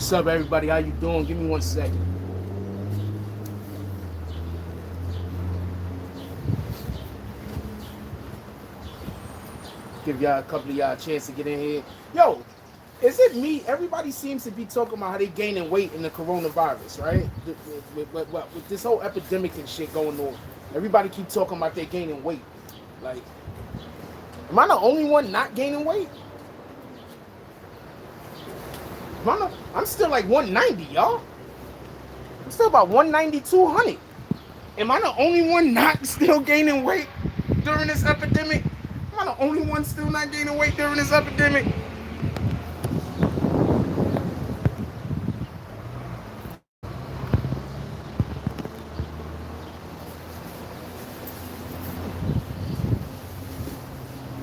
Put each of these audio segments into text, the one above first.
What's up, everybody? How you doing? Give me 1 second. Give y'all a couple of y'all a chance to get in here. Yo, is it me? Everybody seems to be talking about how they gaining weight in the coronavirus, right? With this whole epidemic and shit going on, everybody keep talking about they gaining weight. Like, am I the only one not gaining weight? I'm still like 190, y'all. I'm still about 190, 200. Am I the only one not still gaining weight during this epidemic? Am I the only one still not gaining weight during this epidemic?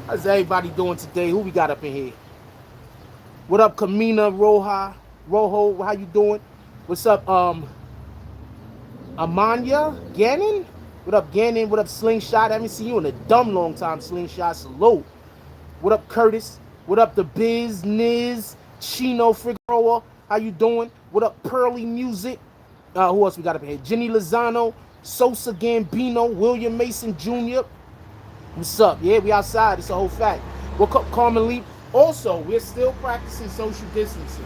How's everybody doing today? Who we got up in here? What up, Kamina Rojo? How you doing? What's up, Amanya Gannon? What up, Gannon? What up, Slingshot? I haven't seen you in a dumb long time, Slingshot. Salute. What up, Curtis? What up, the Biz, Niz, Chino Figueroa? How you doing? What up, Pearly Music? Who else we got up in here? Jenny Lozano, Sosa Gambino, William Mason Jr. What's up? Yeah, we outside. It's a whole fact. Woke up Carmen Lee. Also, we're still practicing social distancing.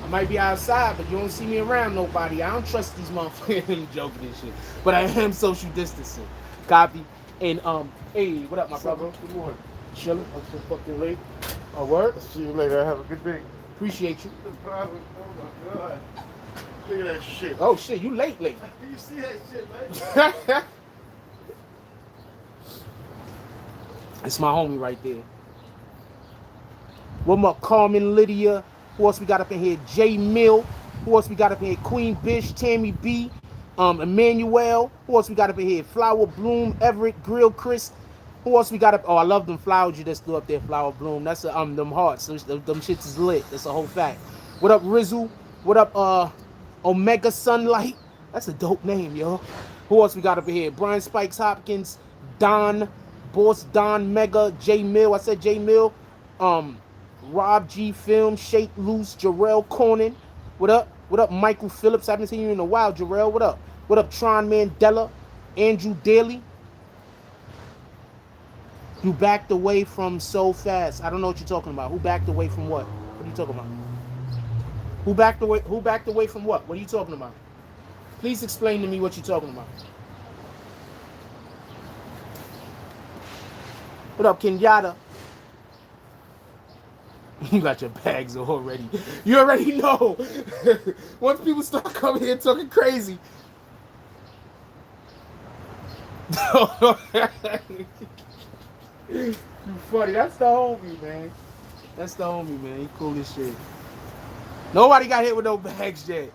I might be outside, but you don't see me around nobody. I don't trust these motherfuckers. I'm joking and shit. But I am social distancing. Copy. And hey, what up, my brother? Good morning. Chilling. I'm so fucking late. All right. I'll see you later. Have a good day. Appreciate you. No problem. Oh my God. Look at that shit. Oh shit, you late. You see that shit, man? It's my homie right there. What up, Carmen Lydia? Who else we got up in here? J Mill. Who else we got up in here? Queen Bish, Tammy B, Emmanuel. Who else we got up in here? Flower Bloom, Everett, Grill Chris. Who else we got up? Oh, I love them flowers you just threw up there, Flower Bloom. That's them hearts. Them shits is lit. That's a whole fact. What up, Rizzle? What up, Omega Sunlight? That's a dope name, yo. Who else we got up in here? Brian Spikes Hopkins, Don, Boss Don Mega, J Mill. I said J Mill. Rob G Film, Shake Loose, Jarrell Cornin. What up? What up, Michael Phillips? I haven't seen you in a while, Jarrell. What up? What up, Tron Mandela, Andrew Daly? You backed away from so fast. I don't know what you're talking about. Who backed away from what? What are you talking about? Who backed away from what? What are you talking about? Please explain to me what you're talking about. What up, Kenyatta? You got your bags already. You already know. Once people start coming here talking crazy. You funny. That's the homie, man. That's the homie, man. He cool as shit. Nobody got hit with no bags yet.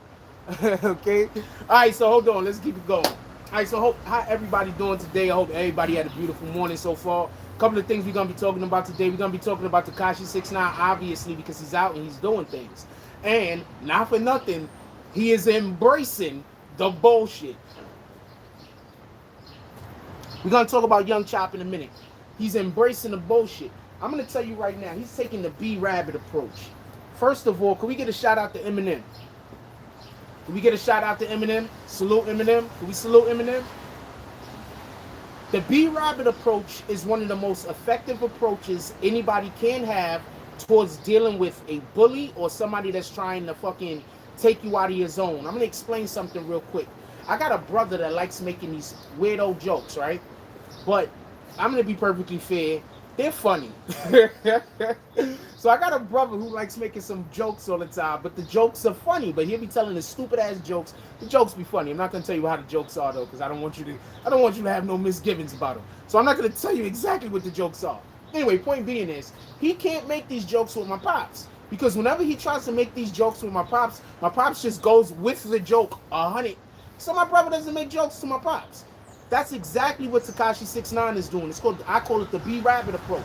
Okay? Alright, so hold on. Let's keep it going. Alright, so how everybody doing today? I hope everybody had a beautiful morning so far. Couple of things we're going to be talking about today. We're going to be talking about Tekashi 6ix9ine, obviously, because he's out and he's doing things. And, not for nothing, he is embracing the bullshit. We're going to talk about Young Chop in a minute. He's embracing the bullshit. I'm going to tell you right now, he's taking the B-Rabbit approach. First of all, can we get a shout out to Eminem? Can we get a shout out to Eminem? Salute Eminem. Can we salute Eminem? The B-Rabbit approach is one of the most effective approaches anybody can have towards dealing with a bully or somebody that's trying to fucking take you out of your zone. I'm going to explain something real quick. I got a brother that likes making these weirdo jokes, right? But I'm going to be perfectly fair. They're funny. So I got a brother who likes making some jokes all the time, but the jokes are funny. But he'll be telling the stupid ass jokes. The jokes be funny. I'm not gonna tell you how the jokes are though, because I don't want you to have no misgivings about them. So I'm not gonna tell you exactly what the jokes are. Anyway, point being is he can't make these jokes with my pops, because whenever he tries to make these jokes with my pops just goes with the joke 100. So my brother doesn't make jokes to my pops. That's exactly what Tekashi 6ix9ine is doing. I call it the B-Rabbit approach.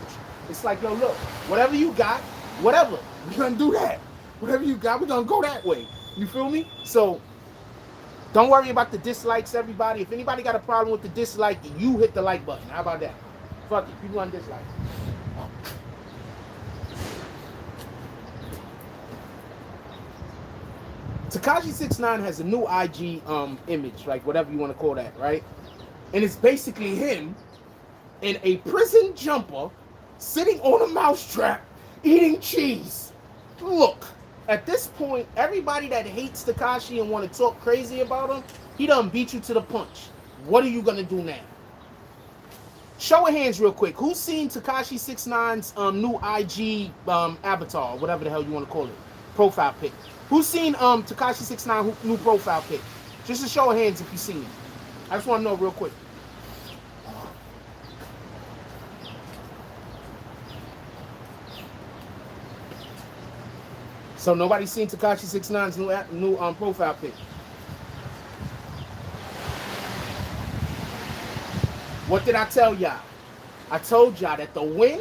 It's like, yo, look, whatever you got, whatever, we're gonna do that. Whatever you got, we're gonna go that way. You feel me? So don't worry about the dislikes, everybody. If anybody got a problem with the dislike, you hit the like button. How about that? Fuck it, people on dislikes. Tekashi 69 has a new IG image, like whatever you want to call that, right? And it's basically him in a prison jumper sitting on a mousetrap eating cheese. Look, at this point, everybody that hates Tekashi and want to talk crazy about him, he done beat you to the punch. What are you gonna do now? Show of hands real quick. Who's seen Tekashi 69's new IG avatar, whatever the hell you want to call it, profile pic? Who's seen Tekashi 69 new profile pic? Just a show of hands if you've seen it. I just want to know real quick. So nobody's seen Tekashi 69's new profile pic. What did I tell y'all? I told y'all that the win,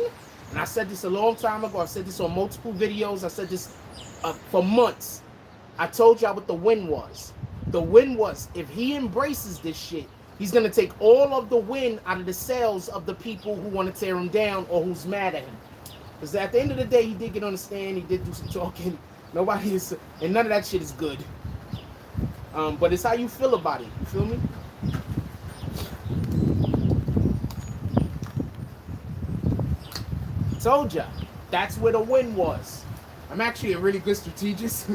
and I said this a long time ago, I said this on multiple videos, I said this for months. I told y'all what the win was. The win was, if he embraces this shit, he's going to take all of the win out of the sales of the people who want to tear him down or who's mad at him. Because at the end of the day, he did get on the stand, he did do some talking. Nobody is, and none of that shit is good. But it's how you feel about it. You feel me? Told ya. That's where the win was. I'm actually a really good strategist.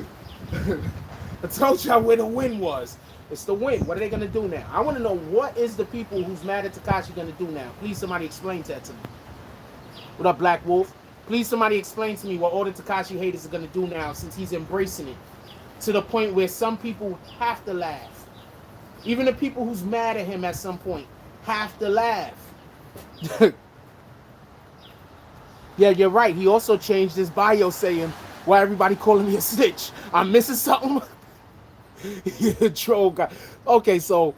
I told y'all where the win was. It's the win. What are they going to do now? I want to know, what is the people who's mad at Tekashi going to do now? Please, somebody explain that to me. What up, Black Wolf? Please, somebody explain to me what all the Tekashi haters are going to do now, since he's embracing it. To the point where some people have to laugh. Even the people who's mad at him at some point have to laugh. Yeah, you're right. He also changed his bio saying, why everybody calling me a snitch? I'm missing something? Yeah, troll guy. Okay, so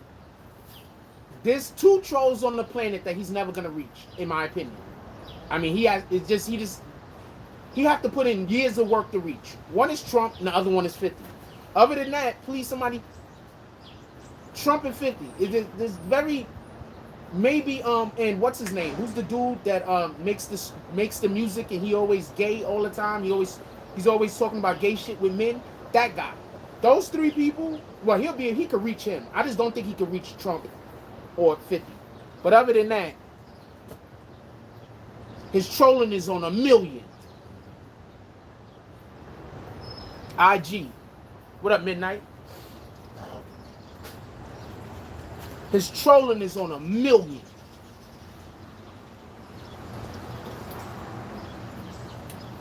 there's two trolls on the planet that he's never going to reach, in my opinion. I mean, he have to put in years of work to reach. One is Trump, and the other one is 50. Other than that, please, somebody, Trump and 50. There's very, maybe, and what's his name? Who's the dude that makes the music and he always gay all the time? He's always talking about gay shit with men. That guy. Those three people, well, he could reach him. I just don't think he could reach Trump or 50. But other than that, his trolling is on 1,000,000. IG. What up, Midnight? His trolling is on 1,000,000.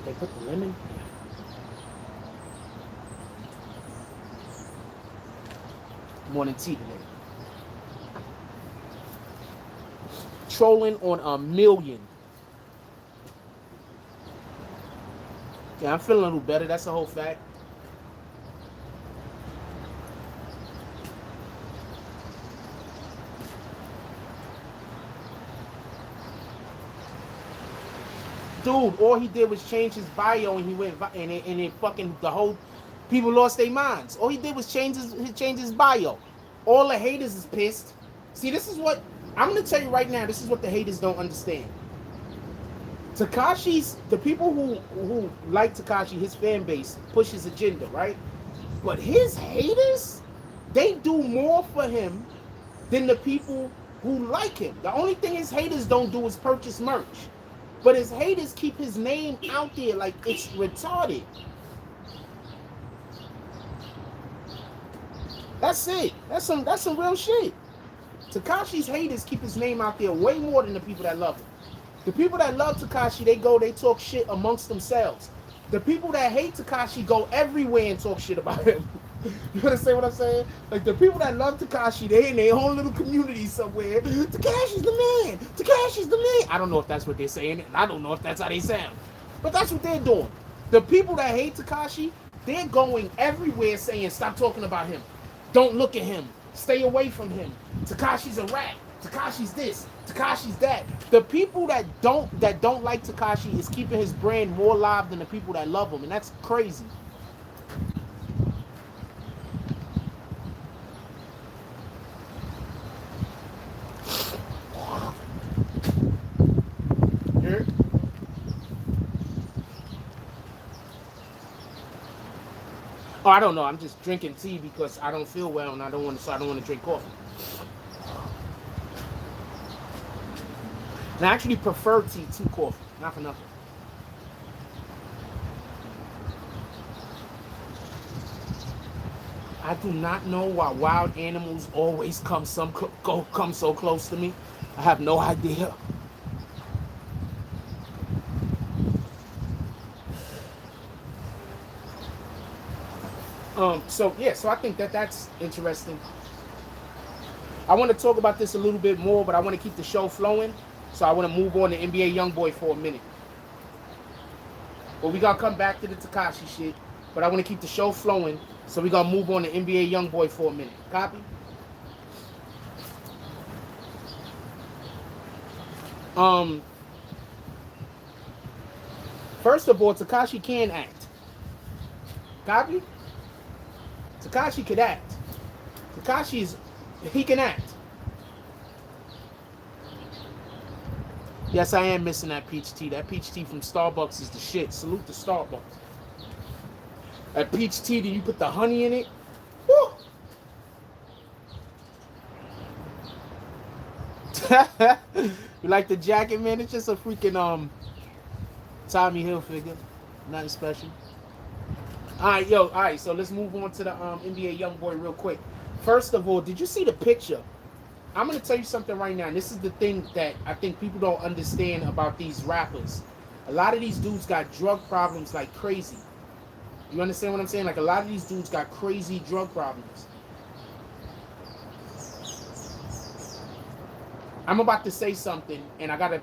They put the lemon? Morning tea today. Trolling on 1,000,000. Yeah, I'm feeling a little better. That's the whole fact. Dude, all he did was change his bio, and he went and it fucking, the whole people lost their minds. All he did was change his bio. All the haters is pissed. See, this is what I'm gonna tell you right now. This is what the haters don't understand. The people who like Tekashi, his fan base, push his agenda, right? But his haters, they do more for him than the people who like him. The only thing his haters don't do is purchase merch. But his haters keep his name out there like it's retarded. That's it. That's some real shit. Tekashi's haters keep his name out there way more than the people that love him. The people that love Tekashi, they talk shit amongst themselves. The people that hate Tekashi go everywhere and talk shit about him. You understand what I'm saying? Like, the people that love Tekashi, they in their own little community somewhere. Tekashi's the man. Tekashi's the man. I don't know if that's what they're saying, and I don't know if that's how they sound. But that's what they're doing. The people that hate Tekashi, they're going everywhere saying, stop talking about him. Don't look at him. Stay away from him. Tekashi's a rat. Tekashi's this. Tekashi's that. The people that don't like Tekashi is keeping his brand more alive than the people that love him, and that's crazy. Here. Oh, I don't know. I'm just drinking tea because I don't feel well and I don't want to. So I don't want to drink coffee. And I actually prefer tea to coffee, not for nothing. I do not know why wild animals always come so close to me. I have no idea. So yeah, so I think that's interesting. I want to talk about this a little bit more, but I want to keep the show flowing. So I want to move on to NBA Youngboy for a minute. But we gotta come back to the Tekashi shit. But I want to keep the show flowing, so we gotta move on to NBA Youngboy for a minute. Copy? First of all, Tekashi can act. Copy? Tekashi could act. He can act. Yes, I am missing that peach tea. That peach tea from Starbucks is the shit. Salute to Starbucks. That peach tea, do you put the honey in it? Woo! You like the jacket, man? It's just a freaking Tommy Hilfiger. Nothing special. Alright, so let's move on to the NBA Youngboy real quick. First of all, did you see the picture? I'm gonna tell you something right now, and this is the thing that I think people don't understand about these rappers. A lot of these dudes got drug problems like crazy. You understand what I'm saying? Like, a lot of these dudes got crazy drug problems. I'm about to say something, and I gotta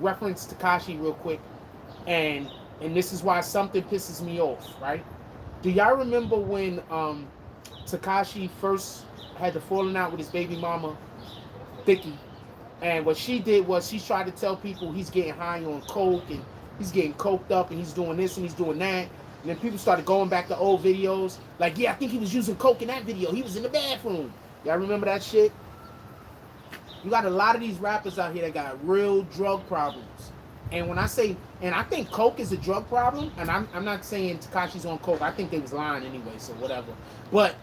reference Tekashi real quick, and this is why something pisses me off, right? Do y'all remember when Tekashi first had the falling out with his baby mama, Thicky? And what she did was she tried to tell people he's getting high on coke and he's getting coked up and he's doing this and he's doing that. And then people started going back to old videos. Like, yeah, I think he was using coke in that video. He was in the bathroom. Y'all remember that shit? You got a lot of these rappers out here that got real drug problems. And when I say, and I think coke is a drug problem, and I'm not saying Tekashi's on coke. I think they was lying anyway, so whatever. But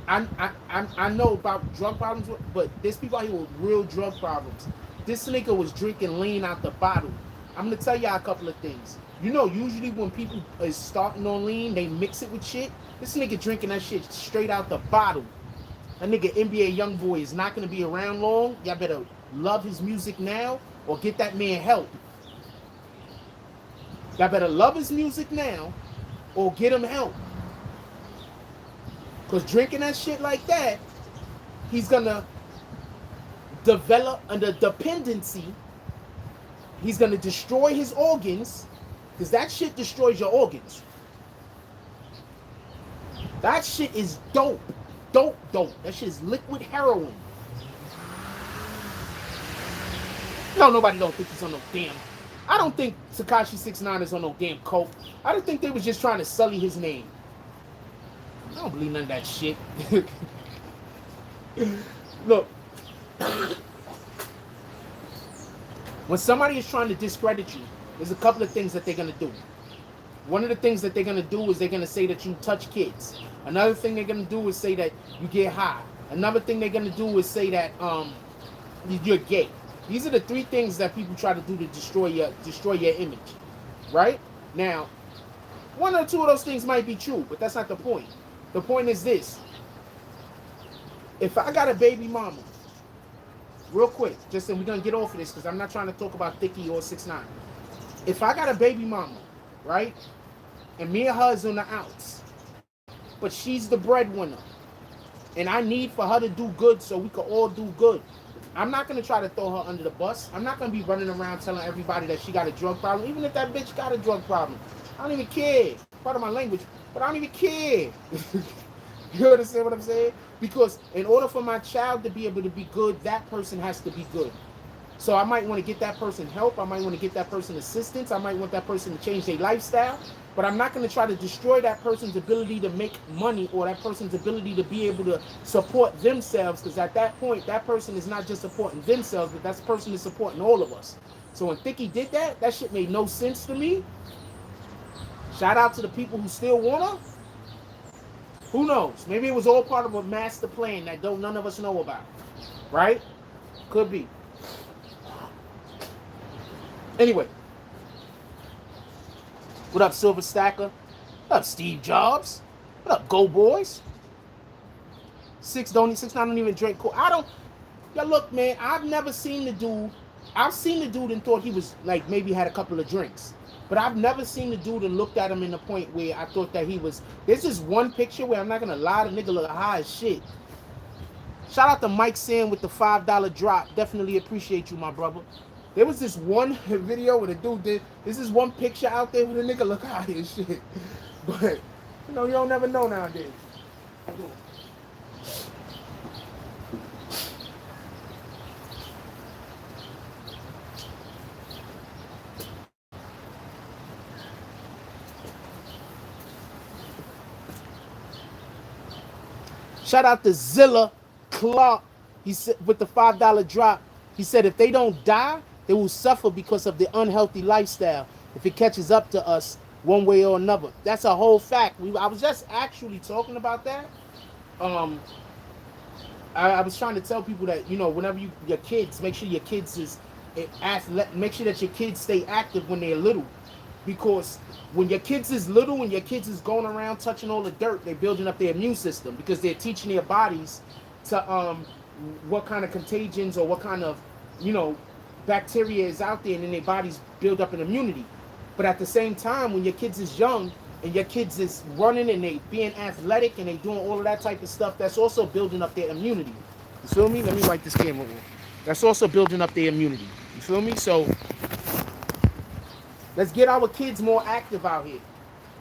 I know about drug problems, but there's people out here with real drug problems. This nigga was drinking lean out the bottle. I'm gonna tell y'all a couple of things. You know, usually when people is starting on lean, they mix it with shit. This nigga drinking that shit straight out the bottle. That nigga NBA Youngboy is not gonna be around long. Y'all better love his music now or get that man help. Y'all better love his music now or get him help. Because drinking that shit like that, he's gonna develop under dependency. He's gonna destroy his organs, because that shit destroys your organs. That shit is dope. Dope. That shit is liquid heroin. No, nobody don't think he's on no damn. I don't think Tekashi 6ix9ine is on no damn coke. I don't think they was just trying to sully his name. I don't believe none of that shit. Look. When somebody is trying to discredit you, there's a couple of things that they're going to do. One of the things that they're going to do is they're going to say that you touch kids. Another thing they're going to do is say that you get high. Another thing they're going to do is say that you're gay. These are the three things that people try to do to destroy your image. Right? Now, one or two of those things might be true, but that's not the point. The point is this. If I got a baby mama, real quick, just so we're going to get off of this because I'm not trying to talk about Thicky or 6ix9ine. If I got a baby mama, right, and me and her is on the outs, but she's the breadwinner, and I need for her to do good so we can all do good, I'm not going to try to throw her under the bus. I'm not going to be running around telling everybody that she got a drug problem, even if that bitch got a drug problem. I don't even care. Part of my language, but I don't even care. You understand what I'm saying? Because in order for my child to be able to be good, that person has to be good. So I might want to get that person help. I might want to get that person assistance. I might want that person to change their lifestyle. But I'm not going to try to destroy that person's ability to make money or that person's ability to be able to support themselves. Because at that point, that person is not just supporting themselves, but that person is supporting all of us. So when Thicky did that, that shit made no sense to me. Shout out to the people who still want her. Who knows? Maybe it was all part of a master plan that none of us know about. Right? Could be. Anyway. What up, Silver Stacker? What up, Steve Jobs? What up, Go Boys? 6'9" don't even drink cool. I don't. Yeah, look, man, I've never seen the dude. I've seen the dude and thought he was like maybe had a couple of drinks. But I've never seen the dude and looked at him in the point where I thought that he was. There's this one picture where I'm not gonna lie, the nigga look high as shit. Shout out to Mike Sam with the $5 drop. Definitely appreciate you, my brother. There was this one video where the dude did. This is one picture out there where the nigga look high as shit. But you know, you don't never know nowadays. Shout out to Zilla Clark. He said with the $5 drop. He said if they don't die, they will suffer because of the unhealthy lifestyle. If it catches up to us one way or another. That's a whole fact. I was just actually talking about that. I was trying to tell people that, you know, whenever your kids, make sure your kids make sure that your kids stay active when they're little. Because when your kids is little and your kids is going around touching all the dirt, they're building up their immune system because they're teaching their bodies to what kind of contagions or what kind of, you know, bacteria is out there, and then their bodies build up an immunity. But at the same time, when your kids is young and your kids is running and they being athletic and they doing all of that type of stuff, that's also building up their immunity. You feel me? Let me write this camera on. That's also building up their immunity. You feel me? So let's get our kids more active out here.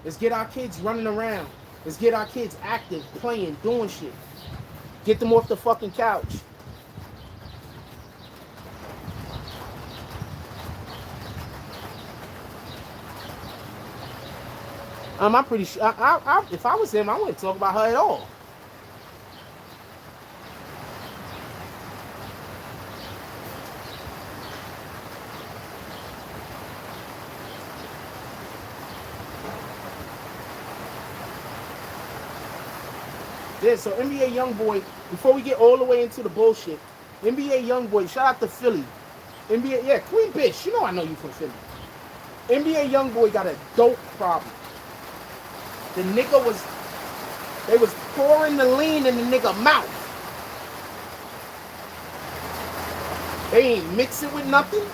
Let's get our kids running around. Let's get our kids active, playing, doing shit. Get them off the fucking couch. I'm pretty sure. If I was him, I wouldn't talk about her at all. Yeah, so NBA Youngboy, before we get all the way into the bullshit, NBA Youngboy, shout out to Philly. NBA, yeah, Queen Bitch, you know I know you from Philly. NBA Youngboy got a dope problem. The nigga they was pouring the lean in the nigga mouth. They ain't mix it with nothing.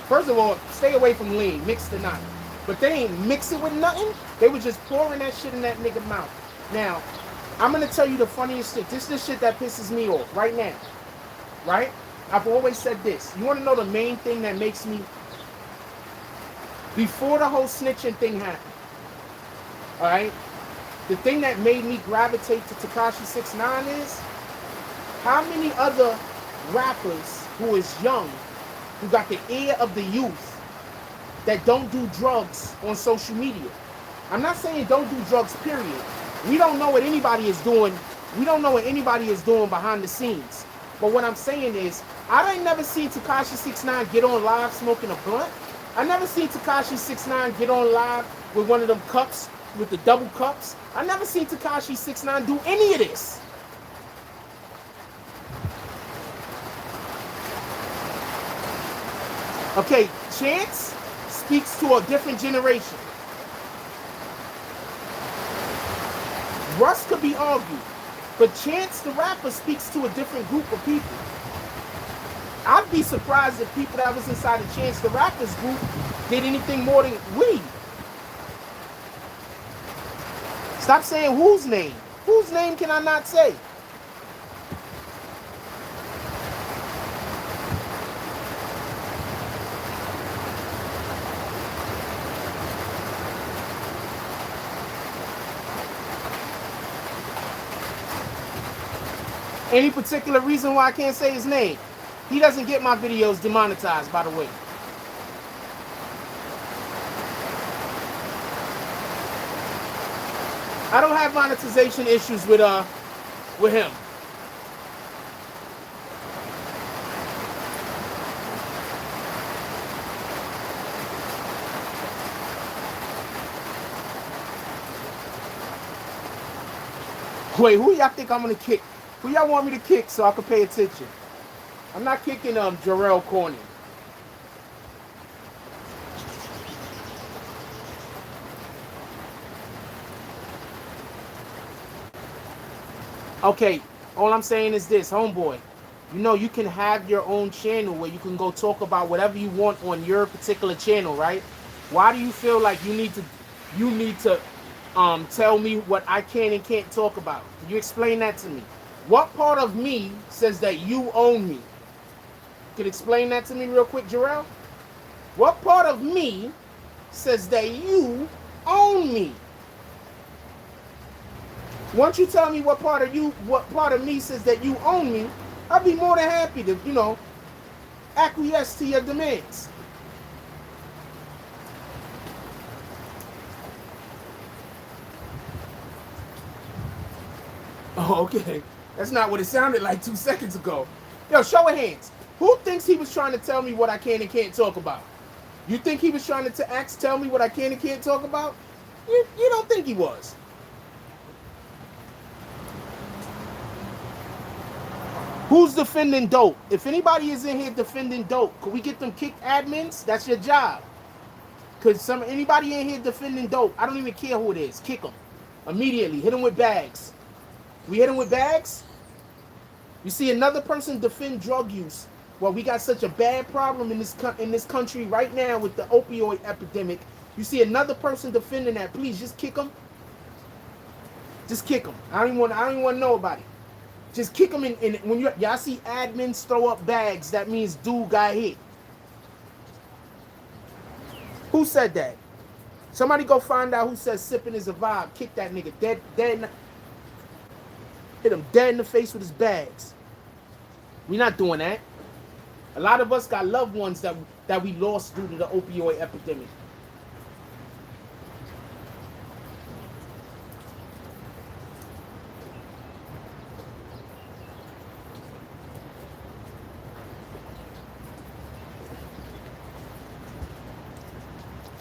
First of all, stay away from lean, mix the not. But they ain't mix it with nothing. They was just pouring that shit in that nigga mouth. Now, I'm gonna tell you the funniest shit. This is the shit that pisses me off right now. Right? I've always said this. You wanna know the main thing that makes me, before the whole snitching thing happened, alright? The thing that made me gravitate to Tekashi 6ix9ine is how many other rappers who is young, who got the ear of the youth, that don't do drugs on social media. I'm not saying don't do drugs, period. We don't know what anybody is doing. We don't know what anybody is doing behind the scenes. But what I'm saying is, I ain't never seen Tekashi 6ix9ine get on live smoking a blunt. I never seen Tekashi 6ix9ine get on live with one of them cups, with the double cups. I never seen Tekashi 6ix9ine do any of this. Okay, Chance speaks to a different generation. Russ could be argued, but Chance the rapper speaks to a different group of people. I'd be surprised if people that was inside of Chance the Rapper's group did anything more than weed. Stop saying whose name. Whose name can I not say? Any particular reason why I can't say his name? He doesn't get my videos demonetized, by the way. I don't have monetization issues with him. Wait, who y'all think I'm gonna kick? Who y'all want me to kick so I can pay attention? I'm not kicking Jarrell Corning. Okay, all I'm saying is this, homeboy. You know, you can have your own channel where you can go talk about whatever you want on your particular channel, right? Why do you feel like you need to tell me what I can and can't talk about? Can you explain that to me? What part of me says that you own me? Could explain that to me real quick, Jarrell? What part of me says that you own me? Once you tell me what part of me says that you own me, I'll be more than happy to, you know, acquiesce to your demands. Oh, okay. That's not what it sounded like 2 seconds ago. Yo, show of hands. Who thinks he was trying to tell me what I can and can't talk about? You think he was trying to tell me what I can and can't talk about? You don't think he was. Who's defending dope? If anybody is in here defending dope, could we get them kicked admins? That's your job. Cause anybody in here defending dope, I don't even care who it is. Kick them immediately. Hit them with bags. We hit them with bags. You see another person defend drug use. Well, we got such a bad problem in this country right now with the opioid epidemic. You see another person defending that. Please just kick them. Just kick them. I don't even want to know about it. Just kick them in when y'all see admins throw up bags, that means dude got hit. Who said that? Somebody go find out who says sipping is a vibe. Kick that nigga dead. Hit him dead in the face with his bags. We not doing that. A lot of us got loved ones that we lost due to the opioid epidemic.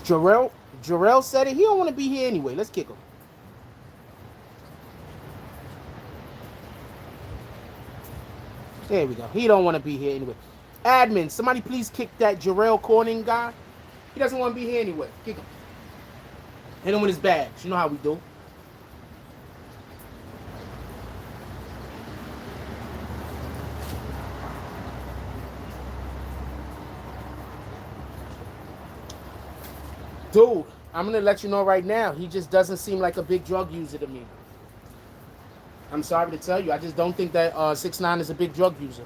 Jarrell said it. He don't want to be here anyway. Let's kick him. There we go. He don't want to be here anyway. Admin, somebody please kick that Jarrell Corning guy. He doesn't want to be here anyway. Kick him. Hit him with his bags. You know how we do. Dude, I'm going to let you know right now, he just doesn't seem like a big drug user to me. I'm sorry to tell you, I just don't think that 6ix9ine is a big drug user.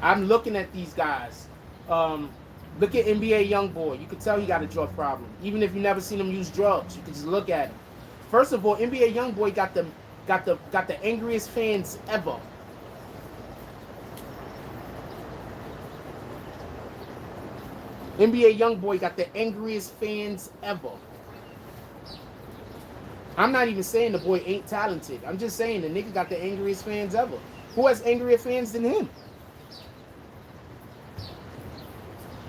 I'm looking at these guys. Look at NBA Youngboy. You can tell he got a drug problem. Even if you never seen him use drugs, you can just look at him. First of all, NBA Youngboy got the angriest fans ever. NBA Youngboy got the angriest fans ever. I'm not even saying the boy ain't talented. I'm just saying the nigga got the angriest fans ever. Who has angrier fans than him?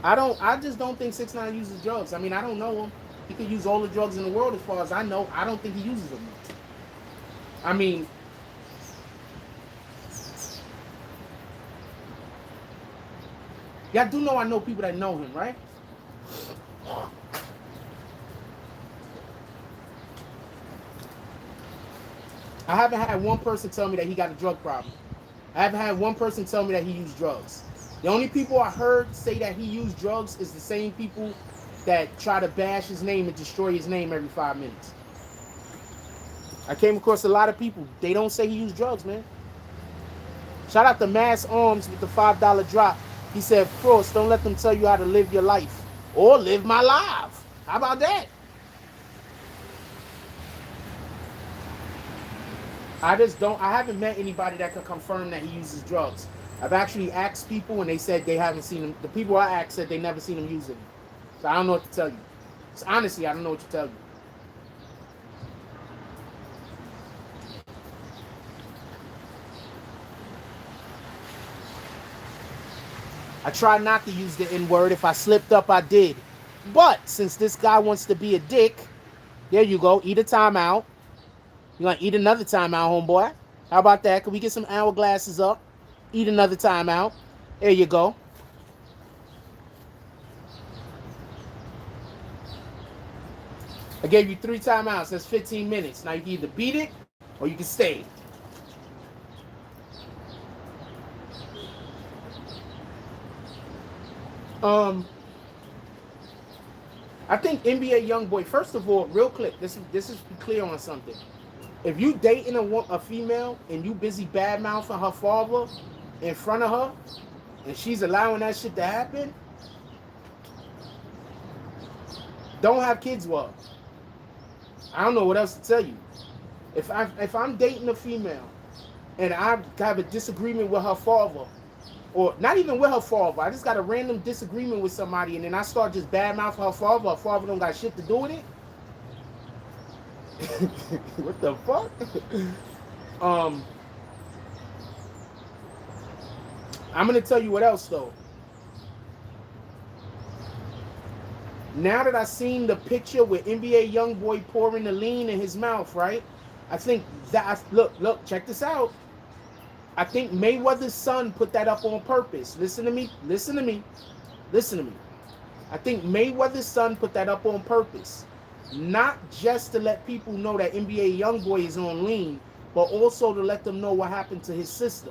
I just don't think 6ix9ine uses drugs. I mean, I don't know him. He could use all the drugs in the world as far as I know. I don't think he uses them. I mean, y'all do know I know people that know him, right? I haven't had one person tell me that he got a drug problem. I haven't had one person tell me that he used drugs. The only people I heard say that he used drugs is the same people that try to bash his name and destroy his name every 5 minutes. I came across a lot of people. They don't say he used drugs, man. Shout out to Mass Arms with the $5 drop. He said, Frost, don't let them tell you how to live your life or live my life. How about that? I haven't met anybody that can confirm that he uses drugs. I've actually asked people and they said they haven't seen him. The people I asked said they never seen him using them. So I don't know what to tell you. So honestly, I don't know what to tell you. I try not to use the N-word. If I slipped up, I did. But since this guy wants to be a dick, there you go. Eat a timeout. You want to eat another timeout, homeboy? How about that? Can we get some hourglasses up? Eat another timeout. There you go. I gave you 3 timeouts. That's 15 minutes. Now you can either beat it or you can stay. I think NBA Youngboy. First of all, real quick. This is clear on something. If you dating a female and you busy bad mouthing her father in front of her, and she's allowing that shit to happen, don't have kids with her. I don't know what else to tell you. If I'm dating a female and I have a disagreement with her father, or not even with her father, I just got a random disagreement with somebody, and then I start just badmouthing her father don't got shit to do with it. What the fuck? I'm gonna tell you what else though. Now that I seen the picture with NBA Youngboy pouring the lean in his mouth, right? I think that look, check this out. I think Mayweather's son put that up on purpose. Listen to me. I think Mayweather's son put that up on purpose. Not just to let people know that NBA Youngboy is on lean, but also to let them know what happened to his sister.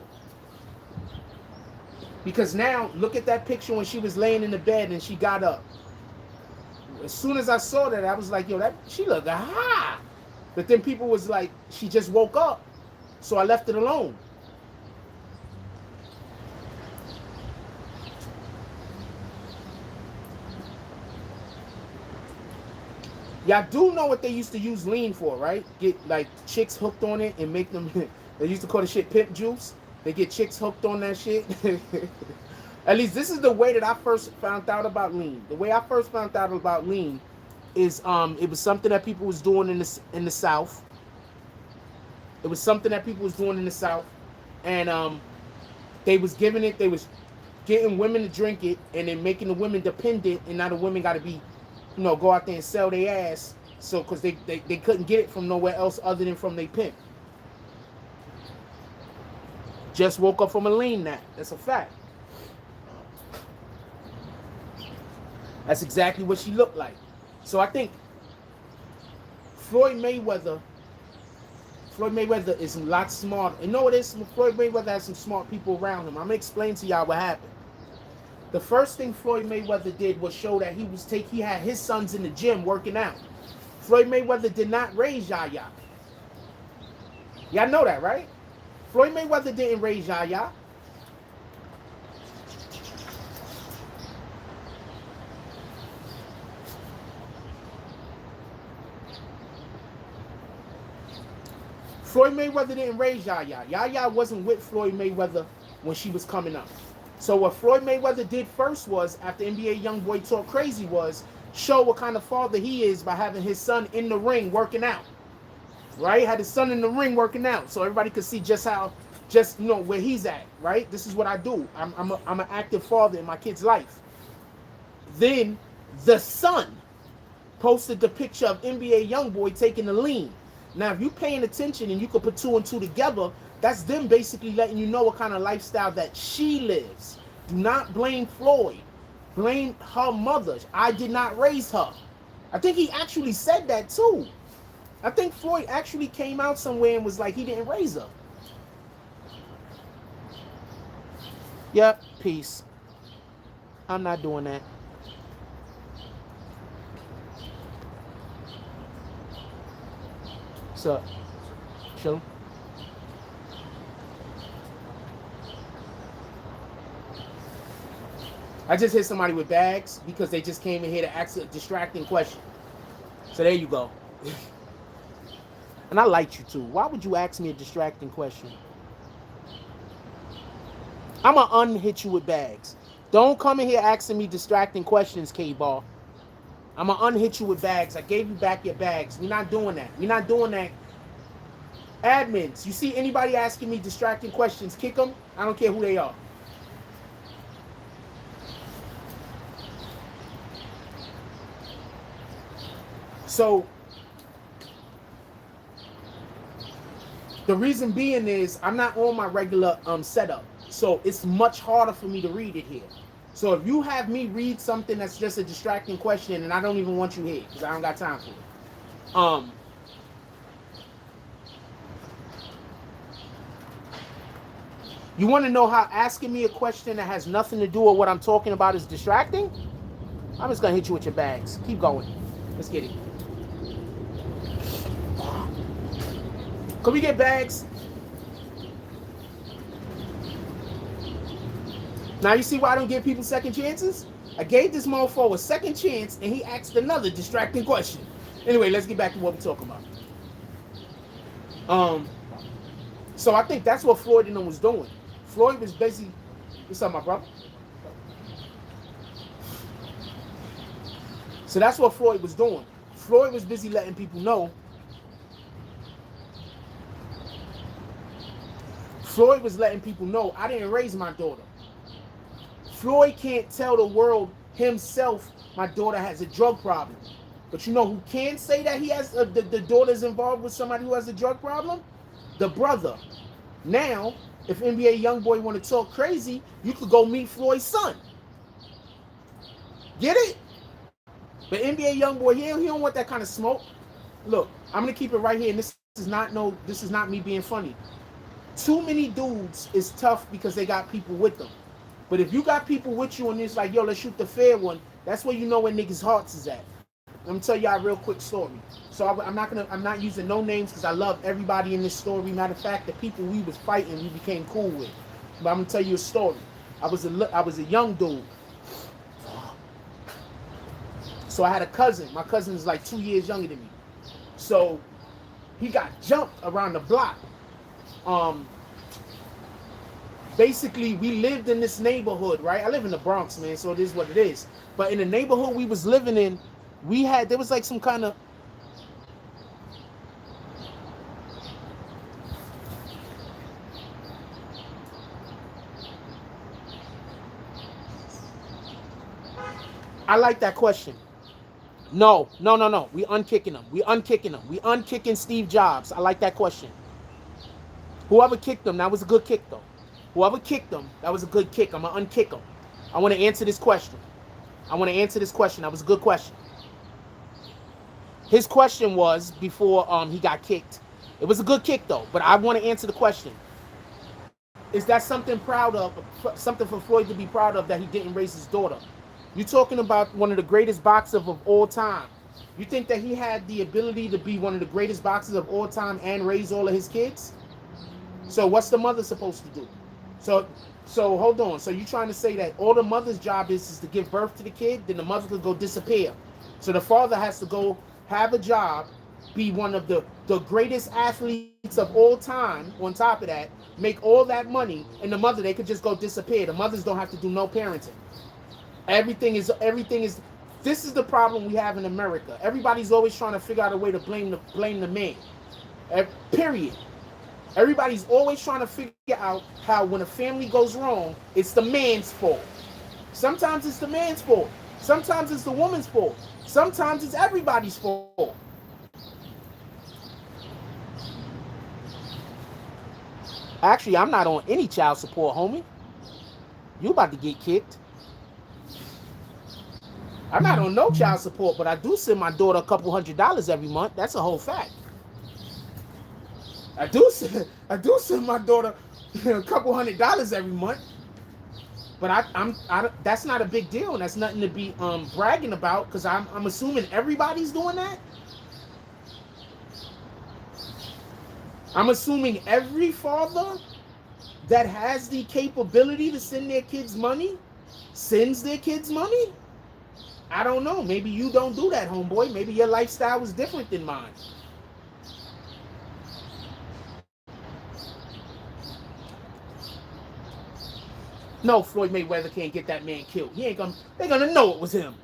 Because now, look at that picture when she was laying in the bed and she got up. As soon as I saw that, I was like, yo, she looked high. But then people was like, she just woke up. So I left it alone. Y'all do know what they used to use lean for, right? Get like chicks hooked on it and make them, they used to call the shit pimp juice. They get chicks hooked on that shit. At least this is the way that I first found out about lean. The way I first found out about lean is it was something that people was doing in the South. It was something that people was doing in the South. And they was giving it, they was getting women to drink it and then making the women dependent, and now the women gotta be, you know, go out there and sell their ass. So because they couldn't get it from nowhere else other than from their pimp. Just woke up from a lean nap. That's a fact. That's exactly what she looked like. So I think Floyd Mayweather is a lot smarter. You know what it is? Floyd Mayweather has some smart people around him. I'm going to explain to y'all what happened. The first thing Floyd Mayweather did was show that he had his sons in the gym working out. Floyd Mayweather did not raise Yaya. Y'all know that, right? Floyd Mayweather didn't raise Yaya. Floyd Mayweather didn't raise Yaya. Yaya wasn't with Floyd Mayweather when she was coming up. So what Floyd Mayweather did first was, after NBA Youngboy talk crazy, was show what kind of father he is by having his son in the ring working out. Right? Had his son in the ring working out, so everybody could see just you know, where he's at. Right? This is what I do. I'm an active father in my kid's life. Then the son posted the picture of NBA Youngboy taking the lean. Now, if you're paying attention and you could put 2 and 2 together, that's them basically letting you know what kind of lifestyle that she lives. Do not blame Floyd. Blame her mother. I did not raise her. I think he actually said that too. I think Floyd actually came out somewhere and was like, he didn't raise her. Yep, peace. I'm not doing that. What's up? Chill. I just hit somebody with bags because they just came in here to ask a distracting question. So there you go. And I liked you too. Why would you ask me a distracting question? I'm going to unhit you with bags. Don't come in here asking me distracting questions, K-Ball. I'm going to unhit you with bags. I gave you back your bags. We're not doing that. We're not doing that. Admins, you see anybody asking me distracting questions, kick them. I don't care who they are. So, The reason being is I'm not on my regular setup, so it's much harder for me to read it here. So if you have me read something that's just a distracting question, and I don't even want you here because I don't got time for it. You want to know how asking me a question that has nothing to do with what I'm talking about is distracting? I'm just gonna hit you with your bags. Keep going. Let's get it. Can we get bags? Now you see why I don't give people second chances? I gave this mofo a second chance and he asked another distracting question. Anyway, let's get back to what we're talking about. So I think that's what Floyd and them was doing. Floyd was basically, what's up, my brother? So that's what Floyd was doing. Floyd was busy letting people know. Floyd was letting people know, I didn't raise my daughter. Floyd can't tell the world himself, my daughter has a drug problem. But you know who can say that he has, the daughter's involved with somebody who has a drug problem? The brother. Now, if NBA Youngboy want to talk crazy, you could go meet Floyd's son. Get it? But NBA Youngboy, he don't want that kind of smoke. Look, I'm gonna keep it right here, and this is not me being funny. Too many dudes is tough because they got people with them. But if you got people with you and it's like, yo, let's shoot the fair one, that's where you know where niggas' hearts is at. Let me tell y'all a real quick story. So I'm not using no names because I love everybody in this story. Matter of fact, the people we was fighting, we became cool with. But I'm gonna tell you a story. I was a young dude. So I had a cousin. My cousin is like 2 years younger than me. So he got jumped around the block. Basically, we lived in this neighborhood, right? I live in the Bronx, man, so it is what it is. But in the neighborhood we was living in, there was like some kind of, I like that question. No. We unkicking them. We unkicking Steve Jobs. I like that question. Whoever kicked them, that was a good kick, though. Whoever kicked them, that was a good kick. I'm going to unkick them. I want to answer this question. That was a good question. His question was before he got kicked. It was a good kick, though. But I want to answer the question. Is that something for Floyd to be proud of that he didn't raise his daughter? You're talking about one of the greatest boxers of all time. You think that he had the ability to be one of the greatest boxers of all time and raise all of his kids? So what's the mother supposed to do? So hold on. So you're trying to say that all the mother's job is to give birth to the kid, then the mother could go disappear. So the father has to go have a job, be one of the greatest athletes of all time, on top of that, make all that money, and the mother, they could just go disappear. The mothers don't have to do no parenting. Everything is, this is the problem we have in America. Everybody's always trying to figure out a way to blame the man. Period. Everybody's always trying to figure out how when a family goes wrong, it's the man's fault. Sometimes it's the man's fault. Sometimes it's the woman's fault. Sometimes it's everybody's fault. Actually, I'm not on any child support, homie. You about to get kicked. I'm not on no child support, but I do send my daughter a couple $100 every month. That's a whole fact. I do send my daughter a couple $100 every month. But that's not a big deal, and that's nothing to be bragging about, because I'm assuming everybody's doing that. I'm assuming every father that has the capability to send their kids money sends their kids money. I don't know. Maybe you don't do that, homeboy. Maybe your lifestyle was different than mine. No, Floyd Mayweather can't get that man killed. They're gonna know it was him.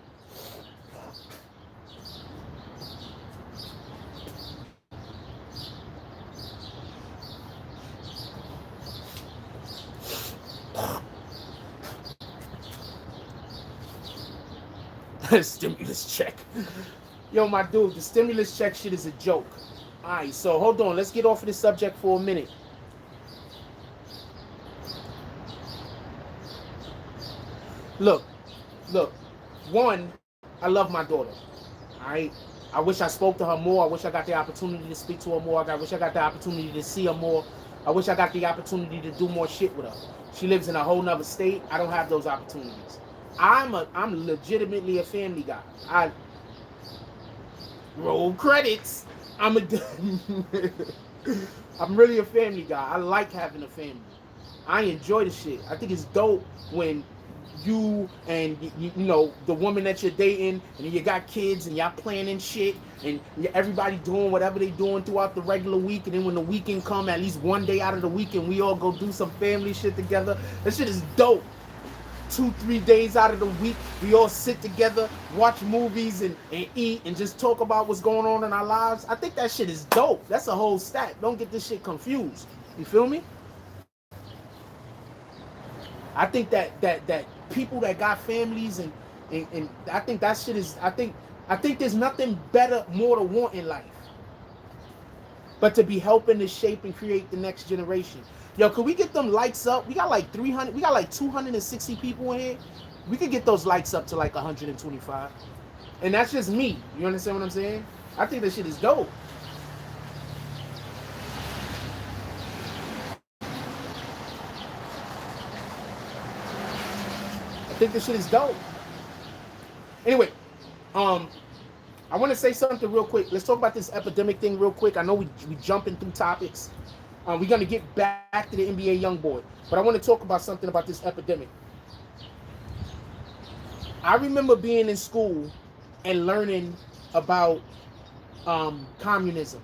Stimulus check. Yo, my dude, the stimulus check shit is a joke. All right, so hold on. Let's get off of this subject for a minute. Look, look. One, I love my daughter. All right. I wish I spoke to her more. I wish I got the opportunity to speak to her more. I wish I got the opportunity to see her more. I wish I got the opportunity to do more shit with her. She lives in a whole nother state. I don't have those opportunities. I'm legitimately a family guy. I roll credits. I'm really a family guy. I like having a family. I enjoy the shit. I think it's dope when you and you know the woman that you're dating and you got kids and y'all planning shit and everybody doing whatever they doing throughout the regular week, and then when the weekend come, at least one day out of the weekend we all go do some family shit together. That shit is dope. 2-3 days out of the week we all sit together, watch movies and eat and just talk about what's going on in our lives. I think that shit is dope. That's a whole stack. Don't get this shit confused. You feel me? I think that people that got families and I think that shit is, I think there's nothing better, more to want in life but to be helping to shape and create the next generation. Yo, could we get them likes up? We got like 300, we got like 260 people in here. We could get those likes up to like 125. And that's just me. You understand what I'm saying? I think this shit is dope. I think this shit is dope. Anyway, I want to say something real quick. Let's talk about this epidemic thing real quick. I know we jumping through topics. We're going to get back to the NBA Youngboy. But I want to talk about something about this epidemic. I remember being in school and learning about communism.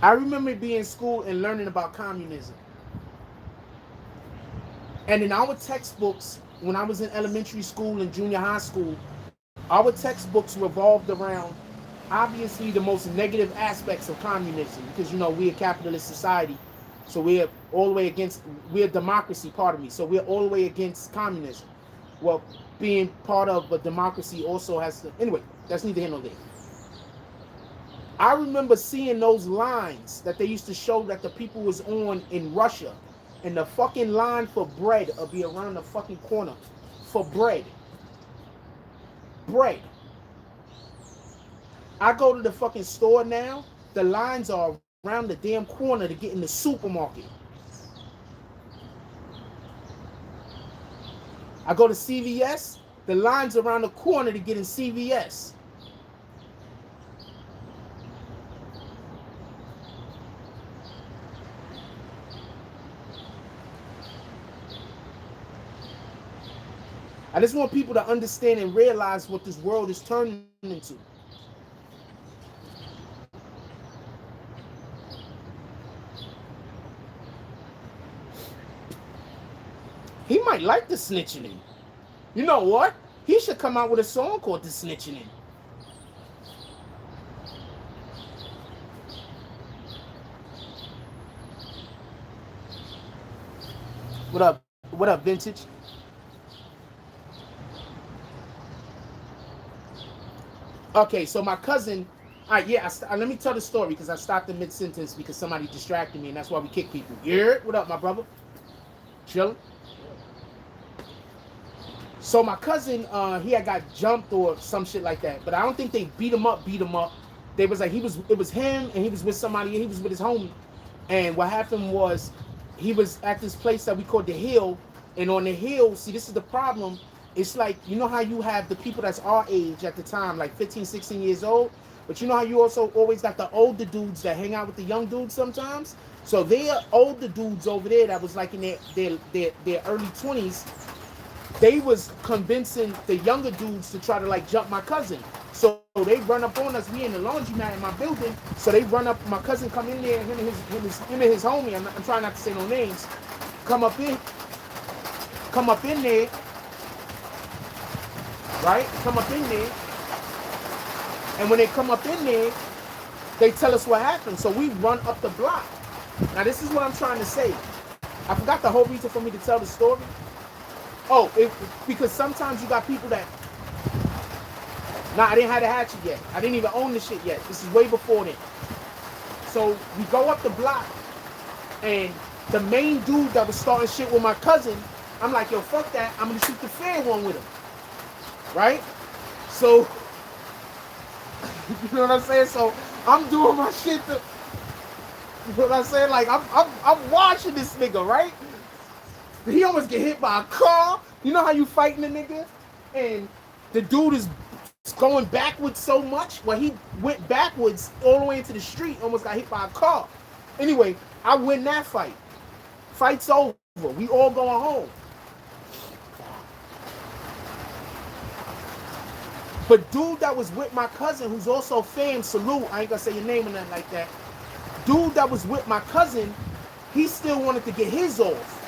I remember being in school and learning about communism. And in our textbooks, when I was in elementary school and junior high school, our textbooks revolved around, obviously, the most negative aspects of communism. Because, you know, we're a capitalist society. So we're all the way against, we're a democracy, pardon me. So we're all the way against communism. Well, being part of a democracy also has to, anyway, that's neither here nor there. I remember seeing those lines that they used to show that the people was on in Russia, and the fucking line for bread will be around the fucking corner for bread. Bread. I go to the fucking store now, the lines are around the damn corner to get in the supermarket. I go to CVS, the lines around the corner to get in CVS. I just want people to understand and realize what this world is turning into. He might like the snitching in. You know what? He should come out with a song called The Snitching In. What up? What up, Vintage? Okay, so my cousin, all right, yeah, let me tell the story because I stopped in mid-sentence because somebody distracted me, and that's why we kick people. Yeah, what up, my brother? Chilling? So my cousin, he had got jumped or some shit like that, but I don't think they beat him up. They was like, it was him, and he was with somebody, and he was with his homie. And what happened was, he was at this place that we called The Hill, and on The Hill, see, this is the problem. It's like, you know how you have the people that's our age at the time, like 15, 16 years old, but you know how you also always got the older dudes that hang out with the young dudes sometimes? So they're older dudes over there that was like in their early 20s. They was convincing the younger dudes to try to like jump my cousin. So they run up on us. We in the laundromat in my building. So they run up. My cousin come in there. Him and his homie. I'm trying not to say no names. Come up in there. Right? Come up in there. And when they come up in there, they tell us what happened. So we run up the block. Now this is what I'm trying to say. I forgot the whole reason for me to tell the story. Oh, because sometimes you got people that. Nah, I didn't have the hatchet yet. I didn't even own the shit yet. This is way before then. So we go up the block, and the main dude that was starting shit with my cousin, I'm like, yo, fuck that. I'm gonna shoot the fair one with him. Right? So, you know what I'm saying? So I'm doing my shit to, you know what I'm saying? Like I'm watching this nigga, right? He almost get hit by a car. You know how you fighting a nigga? And the dude is going backwards so much. Well, he went backwards all the way into the street, almost got hit by a car. Anyway, I win that fight. Fight's over. We all going home. But dude that was with my cousin, who's also fam, salute, I ain't gonna say your name or nothing like that. Dude that was with my cousin, he still wanted to get his off.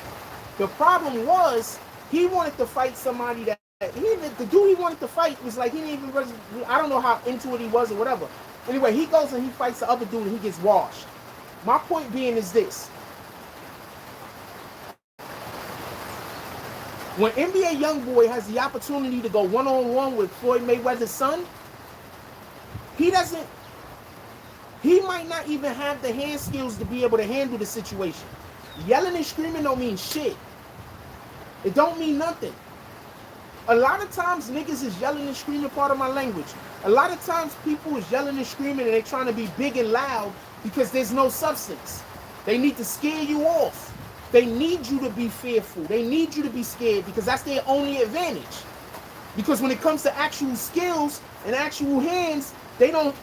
The problem was, he wanted to fight somebody that, the dude he wanted to fight was like, he didn't even, I don't know how into it he was or whatever. Anyway, he goes and he fights the other dude and he gets washed. My point being is this. When NBA Youngboy has the opportunity to go one-on-one with Floyd Mayweather's son, he might not even have the hand skills to be able to handle the situation. Yelling and screaming don't mean shit. It don't mean nothing. A lot of times niggas is yelling and screaming, part of my language. A lot of times people is yelling and screaming and they trying to be big and loud because there's no substance. They need to scare you off. They need you to be fearful. They need you to be scared because that's their only advantage. Because when it comes to actual skills and actual hands, they don't,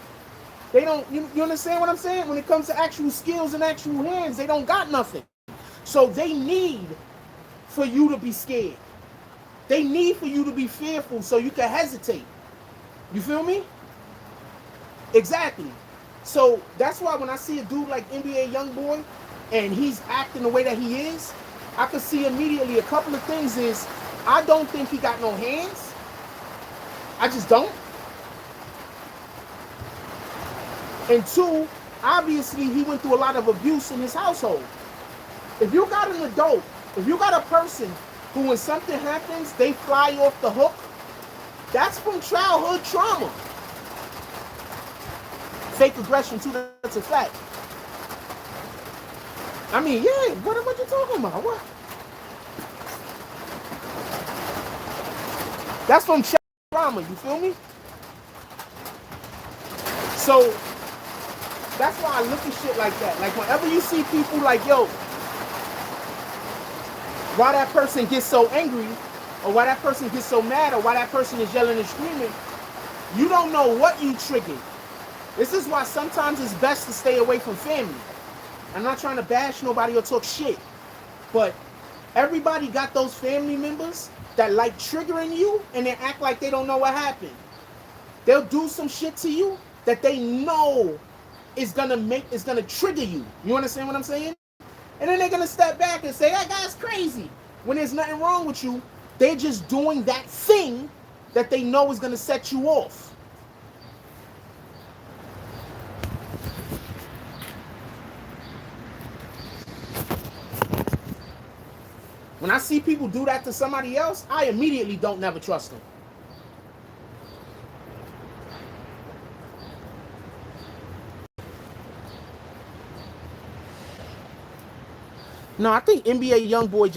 you understand what I'm saying? When it comes to actual skills and actual hands, they don't got nothing. So they need for you to be scared. They need for you to be fearful so you can hesitate. You feel me? Exactly. So that's why when I see a dude like NBA Youngboy and he's acting the way that he is, I can see immediately a couple of things is, I don't think he got no hands. I just don't. And two, obviously he went through a lot of abuse in his household. If you got an adult, if you got a person who when something happens, they fly off the hook, that's from childhood trauma. Fake aggression too, that's a fact. I mean, yeah, what you talking about? What? That's from childhood trauma, you feel me? So, that's why I look at shit like that. Like, whenever you see people like, yo, why that person gets so angry, or why that person gets so mad, or why that person is yelling and screaming, you don't know what you triggered. This is why sometimes it's best to stay away from family. I'm not trying to bash nobody or talk shit, but everybody got those family members that like triggering you and they act like they don't know what happened. They'll do some shit to you that they know is gonna trigger you. You understand what I'm saying? And then they're gonna step back and say, that guy's crazy. When there's nothing wrong with you, they're just doing that thing that they know is gonna set you off. When I see people do that to somebody else, I immediately don't never trust them. No, I think NBA Youngboy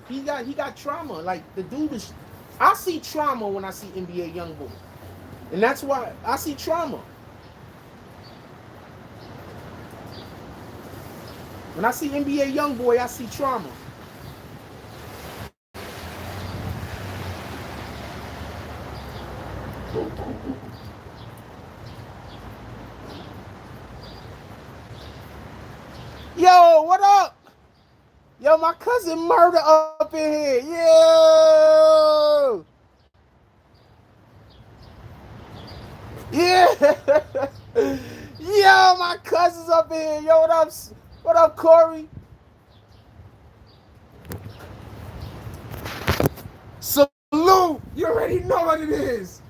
he got trauma. Like the dude is, I see trauma when I see NBA Youngboy, and that's why I see trauma. When I see NBA Youngboy, I see trauma. Yo, what up? Yo, my cousin Murder up in here. Yo! Yeah! Yo, my cousin's up in here. Yo, what up? What up, Corey? Salute! You already know what it is.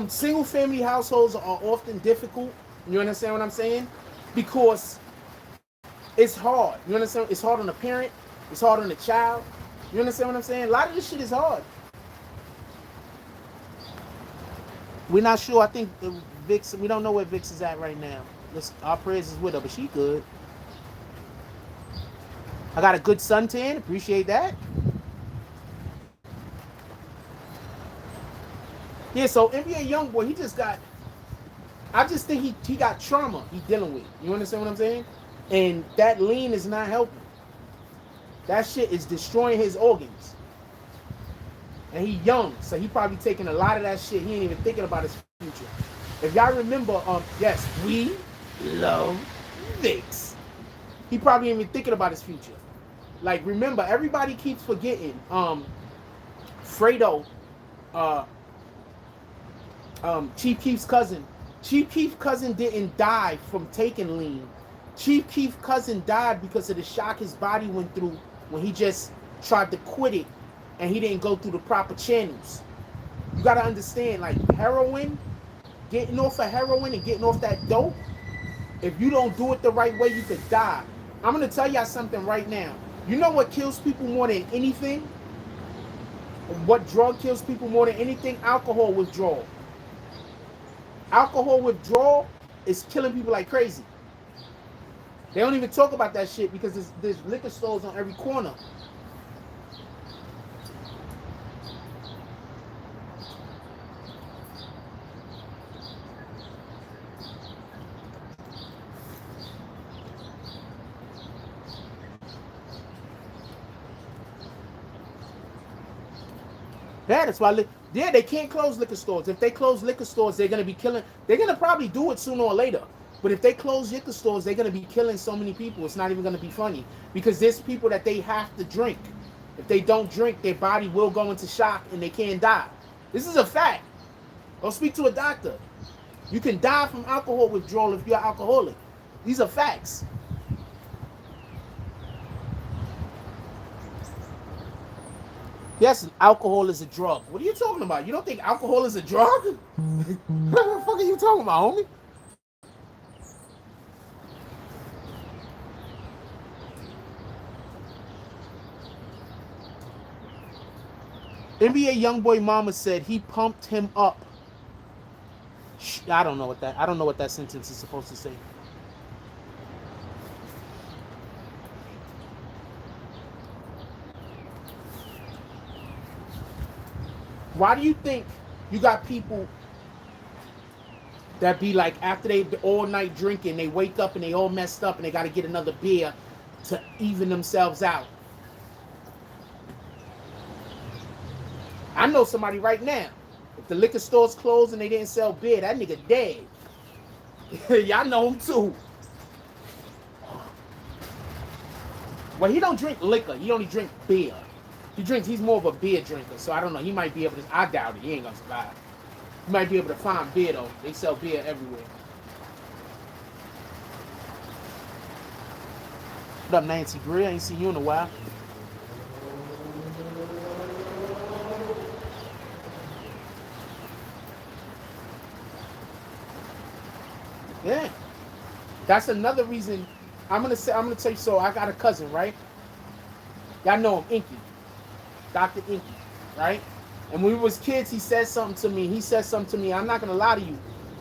Single family households are often difficult. You understand what I'm saying? Because it's hard. You understand? It's hard on the parent. It's hard on the child. You understand what I'm saying? A lot of this shit is hard. We're not sure. I think Vix. We don't know where Vix is at right now. Our prayers is with her, but she good. I got a good suntan. Appreciate that. Yeah. So NBA Youngboy, he just got. I just think he got trauma he dealing with. You understand what I'm saying? And that lean is not helping. That shit is destroying his organs. And he young, so he probably taking a lot of that shit. He ain't even thinking about his future. If y'all remember, yes, we love Vix. He probably ain't even thinking about his future. Like, remember, everybody keeps forgetting. Fredo, Chief Keef's cousin. Chief Keef's cousin didn't die from taking lean. Chief Keef's cousin died because of the shock his body went through when he just tried to quit it and he didn't go through the proper channels. You gotta understand, like heroin, getting off of heroin and getting off that dope, if you don't do it the right way, you could die. I'm gonna tell y'all something right now. You know what kills people more than anything? What drug kills people more than anything? Alcohol withdrawal. Alcohol withdrawal is killing people like crazy. They don't even talk about that shit because there's liquor stores on every corner. Yeah, that's why. Yeah, they can't close liquor stores. If they close liquor stores, they're gonna be killing. They're gonna probably do it sooner or later. But if they close liquor stores, they're gonna be killing so many people. It's not even gonna be funny because there's people that they have to drink. If they don't drink, their body will go into shock and they can't die. This is a fact. Go speak to a doctor. You can die from alcohol withdrawal if you're alcoholic. These are facts. Yes, alcohol is a drug. What are you talking about? You don't think alcohol is a drug? What the fuck are you talking about, homie? NBA Youngboy mama said he pumped him up. I don't know what that sentence is supposed to say. Why do you think you got people that be like after they all night drinking, they wake up and they all messed up and they got to get another beer to even themselves out? I know somebody right now. If the liquor store's closed and they didn't sell beer, that nigga dead. Y'all know him too. Well, he don't drink liquor. He only drink beer. He's more of a beer drinker, so I don't know. He might be able to, I doubt it. He ain't gonna survive. He might be able to find beer though. They sell beer everywhere. What up, Nancy Greer? I ain't seen you in a while. Yeah. That's another reason. I'm gonna tell you, so I got a cousin, right? Y'all know him, Inky. Dr. Inky, right? And when we was kids, he said something to me. I'm not gonna lie to you.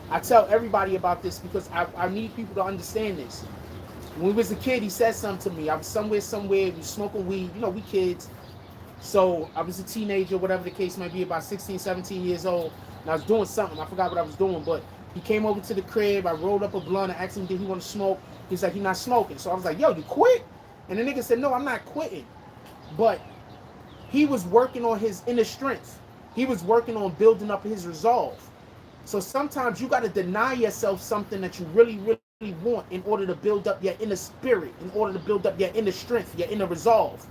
I tell everybody about this because I need people to understand this. When we was a kid, he said something to me. I was somewhere, we was smoking weed. You know, we kids. So I was a teenager, whatever the case might be, about 16, 17 years old. And I was doing something. I forgot what I was doing, but he came over to the crib. I rolled up a blunt. I asked him, did he want to smoke? He's like, he's not smoking. So I was like, yo, you quit? And the nigga said, no, I'm not quitting. But he was working on his inner strength. He was working on building up his resolve. So sometimes you got to deny yourself something that you really, really want in order to build up your inner spirit, in order to build up your inner strength, your inner resolve.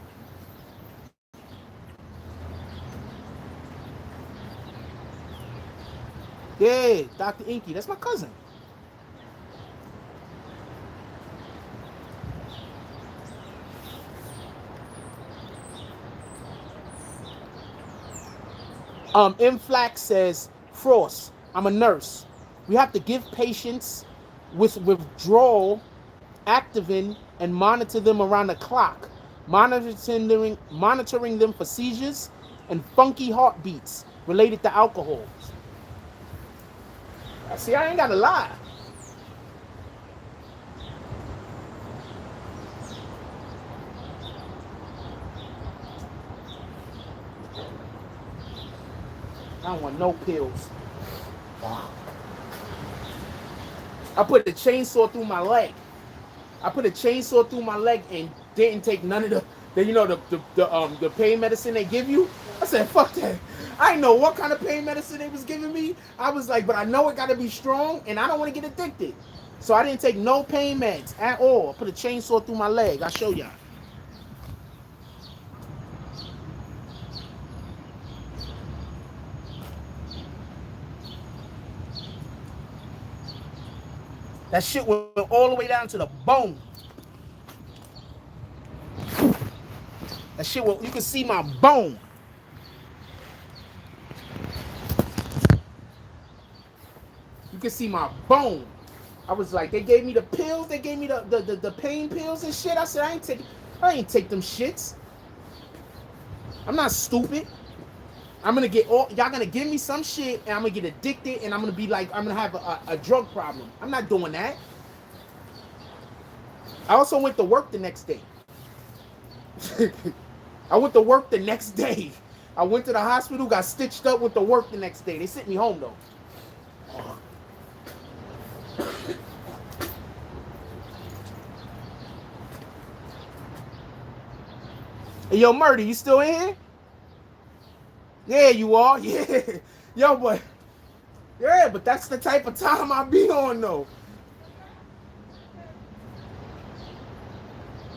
Yeah, Dr. Inky, that's my cousin. Inflax says, Frost, I'm a nurse. We have to give patients with withdrawal Activin and monitor them around the clock, monitoring them for seizures and funky heartbeats related to alcohol. See, I ain't gotta lie. I don't want no pills. I put the chainsaw through my leg. And didn't take none of the pain medicine they give you. I said, fuck that. I didn't know what kind of pain medicine they was giving me. I was like, but I know it gotta be strong and I don't want to get addicted. So I didn't take no pain meds at all. I put a chainsaw through my leg. I'll show y'all. That shit went all the way down to the bone. That shit went, you can see my bone. You can see my bone. I was like, they gave me the pills, they gave me the pain pills and shit. I said, I ain't take them shits. I'm not stupid. I'm gonna get all, y'all gonna give me some shit and I'm gonna get addicted and I'm gonna be like, I'm gonna have a drug problem. I'm not doing that. I also went to work the next day. I went to work the next day. I went to the hospital, got stitched up, went to work the next day. They sent me home though. Hey, yo, Murdy, you still in here? Yeah, you are. Yeah. Yo, boy. Yeah, but that's the type of time I be on, though.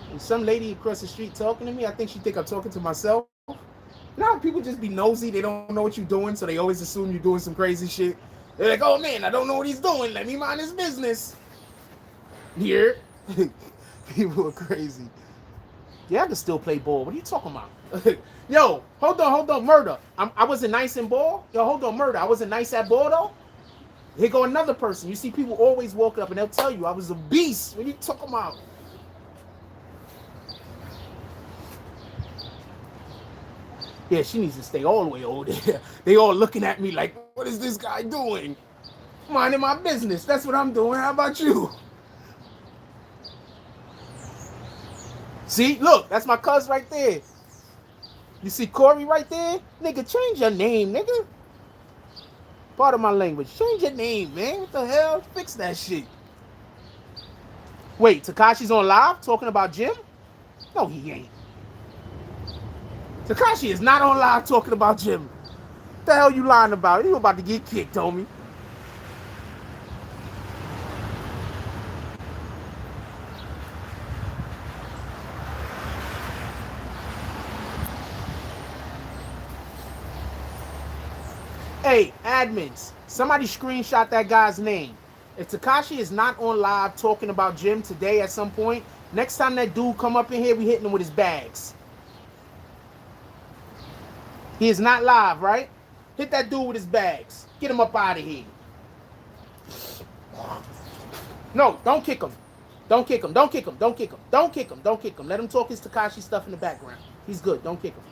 And some lady across the street talking to me, I think she think I'm talking to myself. Now people just be nosy. They don't know what you're doing, so they always assume you're doing some crazy shit. They're like, oh, man, I don't know what he's doing. Let me mind his business. Here. People are crazy. Yeah, I can still play ball. What are you talking about? Yo, hold on, murder. I wasn't nice in ball. Yo, hold on, murder. I wasn't nice at ball, though. Here go another person. You see people always walk up and they'll tell you I was a beast. What are you talking about? Yeah, she needs to stay all the way over there. They all looking at me like, what is this guy doing? Minding my business. That's what I'm doing. How about you? See, look, that's my cuz right there. You see Corey right there? Nigga, change your name, nigga. Part of my language. Change your name, man. What the hell? Fix that shit. Wait, Tekashi's on live talking about Jim? No, he ain't. Tekashi is not on live talking about Jim. What the hell you lying about? You about to get kicked, homie. Hey, admins, somebody screenshot that guy's name. If Tekashi is not on live talking about Jim today at some point, next time that dude come up in here, we hitting him with his bags. He is not live, right? Hit that dude with his bags. Get him up out of here. No, don't kick him. Don't kick him. Don't kick him. Don't kick him. Don't kick him. Don't kick him. Let him talk his Tekashi stuff in the background. He's good. Don't kick him.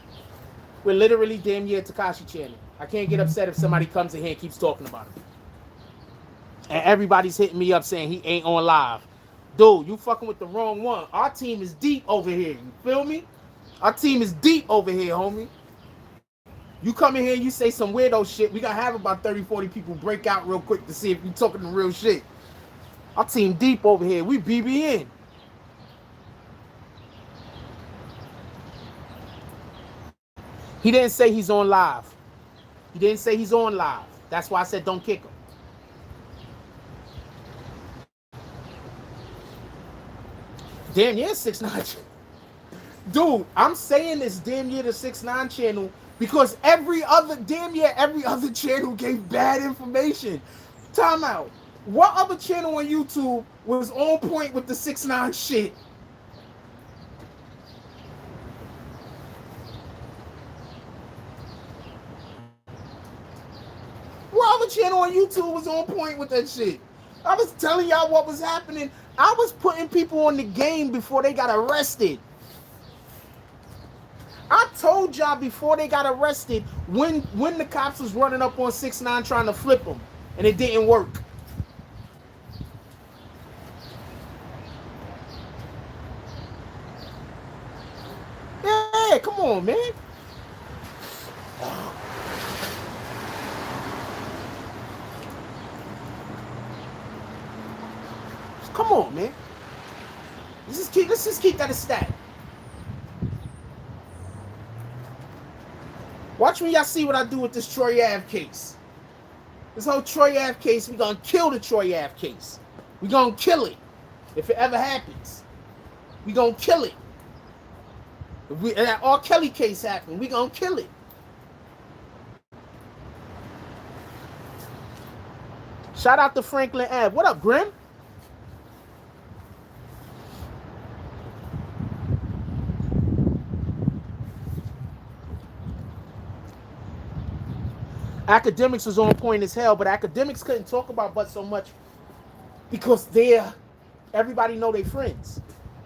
We're literally damn near Tekashi channel. I can't get upset if somebody comes in here and keeps talking about him. And everybody's hitting me up saying he ain't on live. Dude, you fucking with the wrong one. Our team is deep over here. You feel me? Our team is deep over here, homie. You come in here and you say some weirdo shit, we gonna have about 30, 40 people break out real quick to see if you talking the real shit. Our team deep over here. We BBN. He didn't say he's on live. He didn't say he's on live. That's why I said don't kick him. Damn near 6ix9ine. Dude, I'm saying this damn near the 6ix9ine channel because damn near every other channel gave bad information. Time out. What other channel on YouTube was on point with the 6ix9ine shit? What other channel on YouTube was on point with that shit. I was telling y'all what was happening. I was putting people on the game before they got arrested. I told y'all before they got arrested when the cops was running up on 6ix9ine trying to flip them, and it didn't work. Yeah, come on, man. Come on, man. Let's just keep that a stat. Watch me, y'all see what I do with this Troy Ave case. This whole Troy Ave case, we gonna kill the Troy Ave case. We gonna kill it. If it ever happens, we gonna kill it. If that R. Kelly case happened, we gonna kill it. Shout out to Franklin Ave. What up, Grim? Academics was on point as hell, but academics couldn't talk about but so much because everybody know they friends.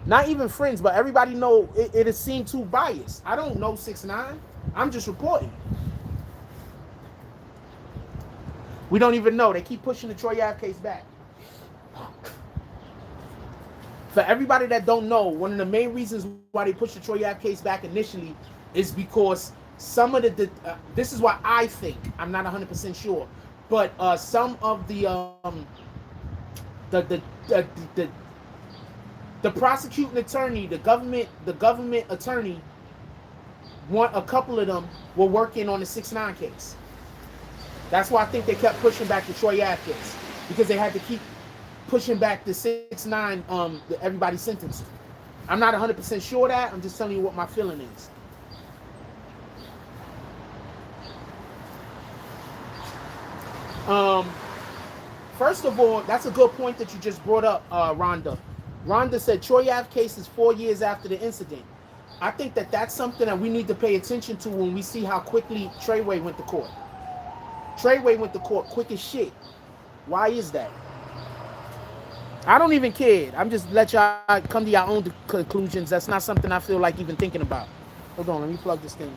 Not even friends, but everybody know it has seemed too biased. I don't know 6ix9ine. I'm just reporting. We don't even know. They keep pushing the Troy Ave case back. For everybody that don't know, one of the main reasons why they pushed the Troy Ave case back initially is because some of this is why I think, I'm not 100% sure, but some of the prosecuting attorney, the government attorney, a couple of them were working on the 6ix9ine case. That's why I think they kept pushing back the Troy Ave case, because they had to keep pushing back the 6ix9ine everybody's sentencing. I'm not 100% sure of that. I'm just telling you what my feeling is. First of all, that's a good point that you just brought up, Rhonda. Rhonda said Troy Ave case is 4 years after the incident. I think that's something that we need to pay attention to when we see how quickly Treyway went to court. Treyway went to court quick as shit. Why is that? I don't even care. I'm just let y'all come to your own conclusions. That's not something I feel like even thinking about. Hold on, let me plug this thing in.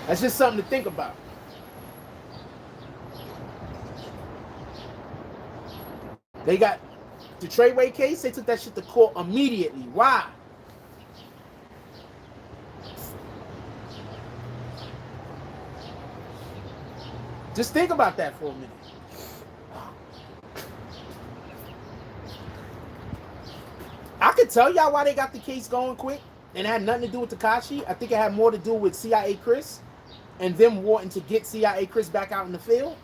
That's just something to think about. They got the Treyway case. They took that shit to court immediately. Why? Just think about that for a minute. I could tell y'all why they got the case going quick, and it had nothing to do with Tekashi. I think it had more to do with CIA Chris and them wanting to get CIA Chris back out in the field.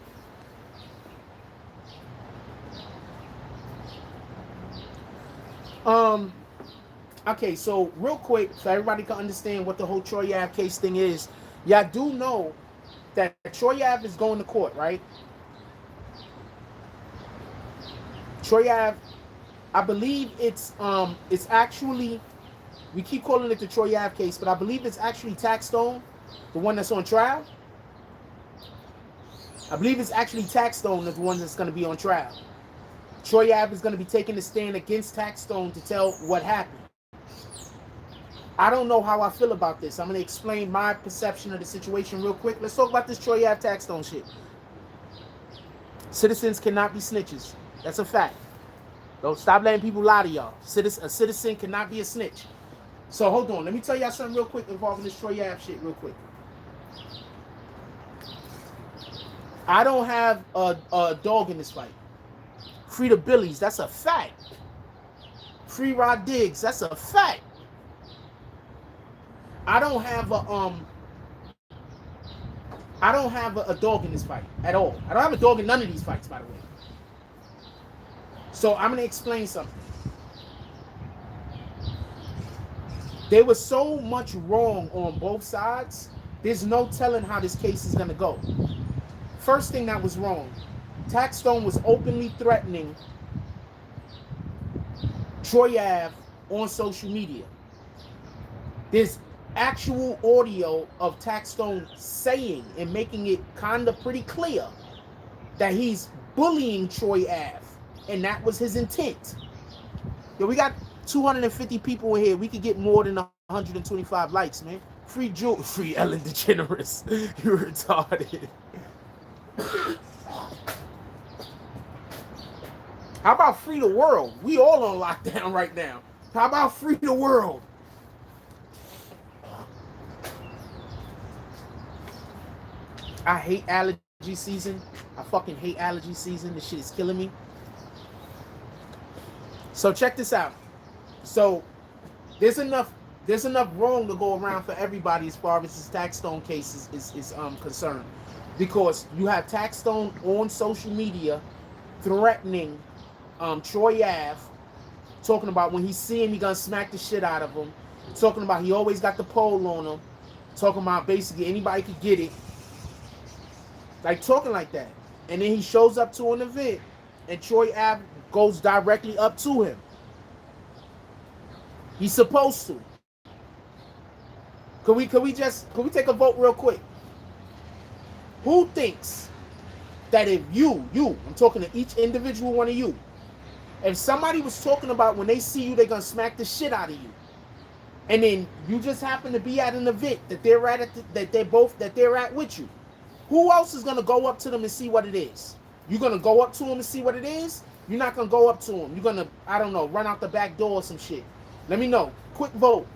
Okay, so real quick, so everybody can understand what the whole Troy Ave case thing is. Y'all do know that Troy Ave is going to court, right? Troy Ave, I believe it's actually, we keep calling it the Troy Ave case, but I believe it's actually Taxstone, the one that's on trial. I believe it's actually Taxstone, the one that's going to be on trial. Troy Ave is going to be taking a stand against Taxstone to tell what happened. I don't know how I feel about this. I'm going to explain my perception of the situation real quick. Let's talk about this Troy Ave Taxstone shit. Citizens cannot be snitches. That's a fact. Don't stop letting people lie to y'all. A citizen cannot be a snitch. So hold on. Let me tell y'all something real quick involving this Troy Ave shit real quick. I don't have a dog in this fight. Free the Billies, that's a fact. Free Rod Diggs, that's a fact. I don't have a dog in this fight at all. I don't have a dog in none of these fights, by the way. So I'm gonna explain something. There was so much wrong on both sides. There's no telling how this case is gonna go. First thing that was wrong, Taxstone was openly threatening Troy Ave on social media. There's actual audio of Taxstone saying and making it kind of pretty clear that he's bullying Troy Ave, and that was his intent. Yo, we got 250 people in here. We could get more than 125 likes, man. Free Jewel, free Ellen DeGeneres. You're retarded. How about free the world? We all on lockdown right now. How about free the world? I hate allergy season. I fucking hate allergy season. This shit is killing me. So check this out. So there's enough wrong to go around for everybody as far as this Taxstone case is concerned, because you have Taxstone on social media threatening Troy Ave, talking about when he see him, he gonna smack the shit out of him, talking about he always got the pole on him, talking about basically anybody could get it, like talking like that. And then he shows up to an event and Troy Ave goes directly up to him. He's supposed to. Could we take a vote real quick? Who thinks that if I'm talking to each individual one of you, if somebody was talking about when they see you, they're gonna smack the shit out of you, and then you just happen to be at an event that they're at with you, who else is gonna go up to them and see what it is? You're gonna go up to them and see what it is? You're not gonna go up to them. You're gonna, I don't know, run out the back door or some shit. Let me know. Quick vote.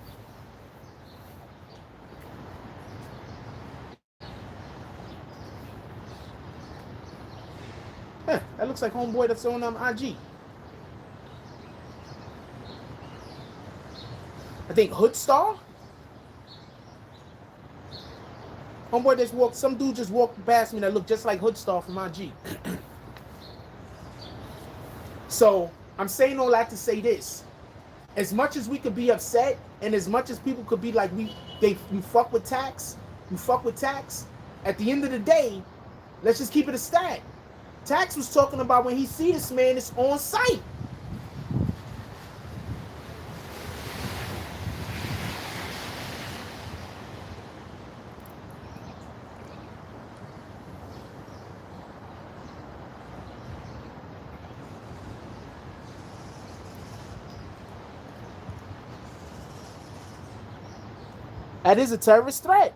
That looks like homeboy that's on IG. I think Hoodstar. Homeboy just walked. Some dude just walked past me that looked just like Hoodstar from IG. So I'm saying all that to say this: as much as we could be upset, and as much as people could be like, you fuck with tax, at the end of the day, let's just keep it a stat. Tax was talking about when he see this man, it's on site. That is a terrorist threat.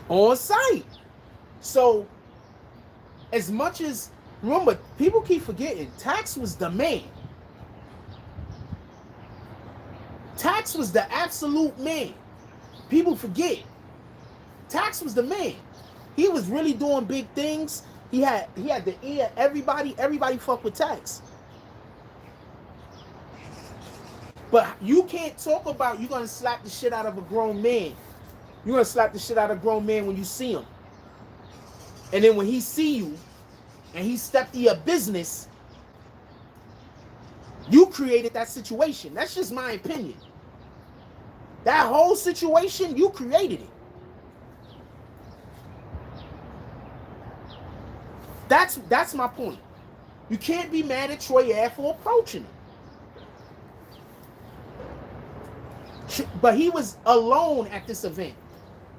On site. So as much as, remember, people keep forgetting, Tax was the man. Tax was the absolute man. People forget. Tax was the man. He was really doing big things. He had the ear. Everybody fuck with Tax. But you can't talk about you're gonna slap the shit out of a grown man. You're gonna slap the shit out of a grown man when you see him. And then when he see you and he stepped to your business, you created that situation. That's just my opinion. That whole situation, you created it. That's my point. You can't be mad at Troy Ave for approaching him. But he was alone at this event.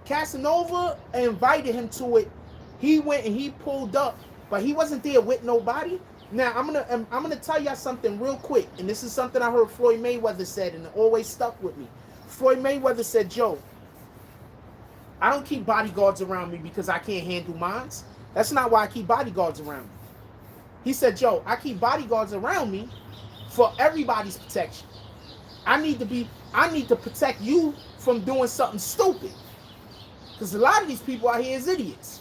Casanova invited him to it. He went and he pulled up, but he wasn't there with nobody. Now I'm gonna tell y'all something real quick, and this is something I heard Floyd Mayweather said, and it always stuck with me. Floyd Mayweather said, "Joe, I don't keep bodyguards around me because I can't handle mines. That's not why I keep bodyguards around me." He said, "Joe, I keep bodyguards around me for everybody's protection. I need to protect you from doing something stupid. Because a lot of these people out here is idiots."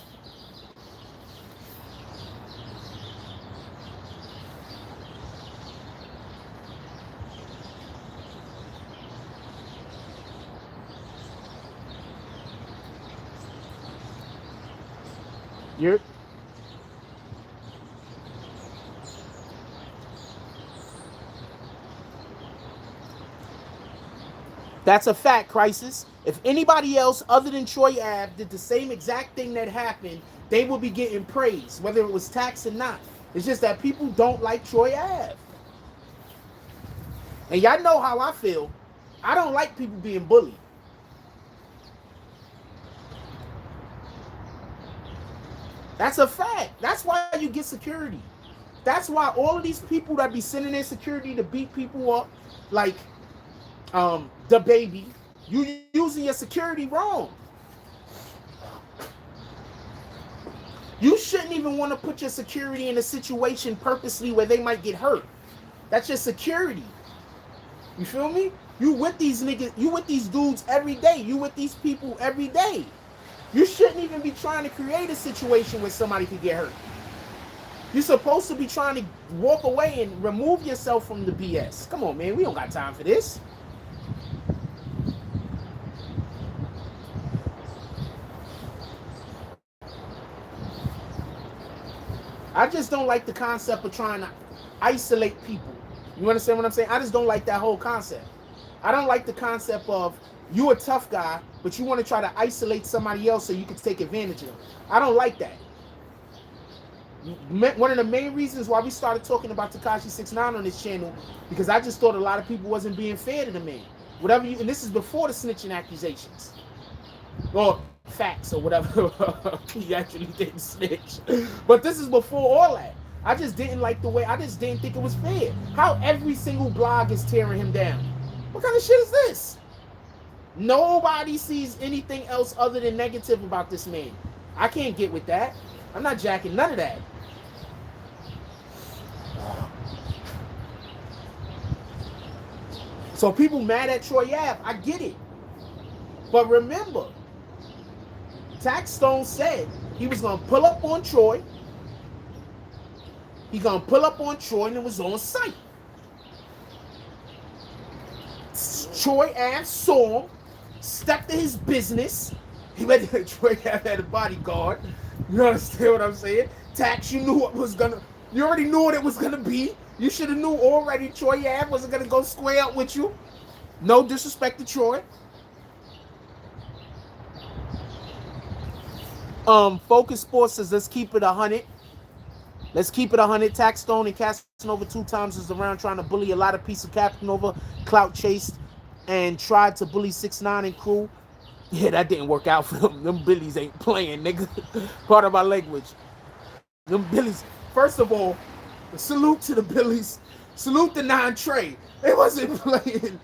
You're That's a fact, Crisis. If anybody else other than Troy Ave did the same exact thing that happened, they would be getting praise, whether it was tax or not. It's just that people don't like Troy Ave. And y'all know how I feel. I don't like people being bullied. That's a fact. That's why you get security. That's why all of these people that be sending their security to beat people up, like the baby, you using your security wrong. You shouldn't even want to put your security in a situation purposely where they might get hurt. That's your security. You feel me? You with these niggas, you with these dudes every day. You with these people every day. You shouldn't even be trying to create a situation where somebody could get hurt. You're supposed to be trying to walk away and remove yourself from the BS. Come on, man. We don't got time for this. I just don't like the concept of trying to isolate people. You understand what I'm saying? I just don't like that whole concept. I don't like the concept of you a tough guy, but you want to try to isolate somebody else so you can take advantage of them. I don't like that. One of the main reasons why we started talking about Tekashi 6ix9ine on this channel, because I just thought a lot of people wasn't being fair to the man. Whatever you, and this is before the snitching accusations. Or facts or whatever. He actually didn't snitch. But this is before all that. I just didn't like the way, I just didn't think it was fair. How every single blog is tearing him down. What kind of shit is this? Nobody sees anything else other than negative about this man. I can't get with that. I'm not jacking none of that. So people mad at Troy Ave, I get it. But remember, Taxstone said he was going to pull up on Troy. He going to pull up on Troy and it was on site. Troy Ave saw him, stepped to his business. He went to Troy Ave had a bodyguard. You understand what I'm saying? Tax, you knew what was gonna, you already knew what it was gonna be. You should have knew already Troy Ave wasn't gonna go square up with you. No disrespect to Troy. Focus Sports says let's keep it 100. Let's keep it 100. Taxstone and Casanova 2 times was around trying to bully a lot of piece of Casanova, clout chased, and tried to bully 6ix9ine and crew. Yeah, that didn't work out for them. Them Billies ain't playing, nigga. Part of my language. Them Billies. First of all, salute to the Billies. Salute the non-Trey. They wasn't playing.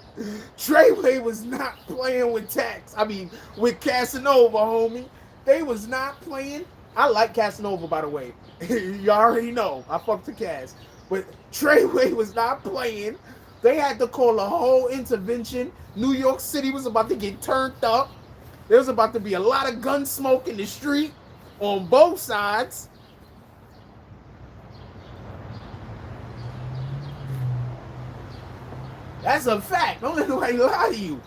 Treyway was not playing with Tax. I mean, with Casanova, homie. They was not playing. I like Casanova, by the way. You already know. I fucked the Cas. But Treyway was not playing. They had to call a whole intervention. New York City was about to get turned up. There was about to be a lot of gun smoke in the street on both sides. That's a fact. Don't let nobody lie to you.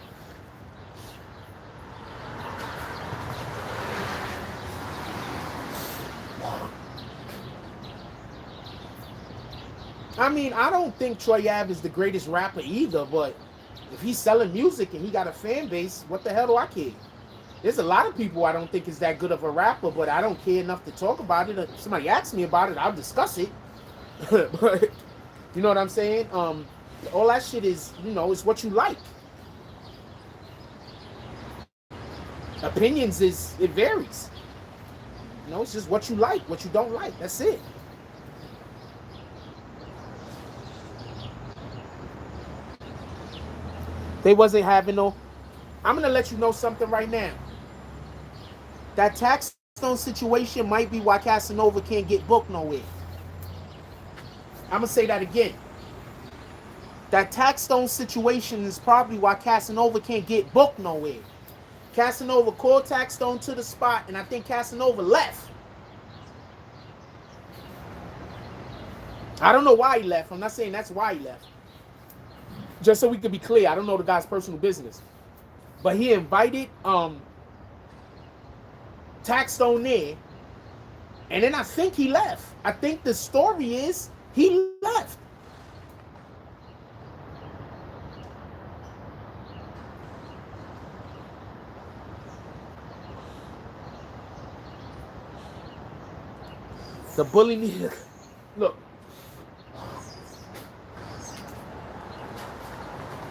I mean, I don't think Troy Ave is the greatest rapper either, but if he's selling music and he got a fan base, what the hell do I care? There's a lot of people I don't think is that good of a rapper, but I don't care enough to talk about it. If somebody asks me about it, I'll discuss it. But you know what I'm saying? All that shit is, you know, it's what you like. Opinions it varies. You know, it's just what you like, what you don't like. That's it. They wasn't having no. I'm gonna let you know something right now. That Taxstone situation might be why Casanova can't get booked nowhere. I'm gonna say that again. That Taxstone situation is probably why Casanova can't get booked nowhere. Casanova called Taxstone to the spot, and I think Casanova left. I don't know why he left. I'm not saying that's why he left. Just so we can be clear, I don't know the guy's personal business. But he invited Taxstone there, and then I think he left. I think the story is he left. The bully need. Look,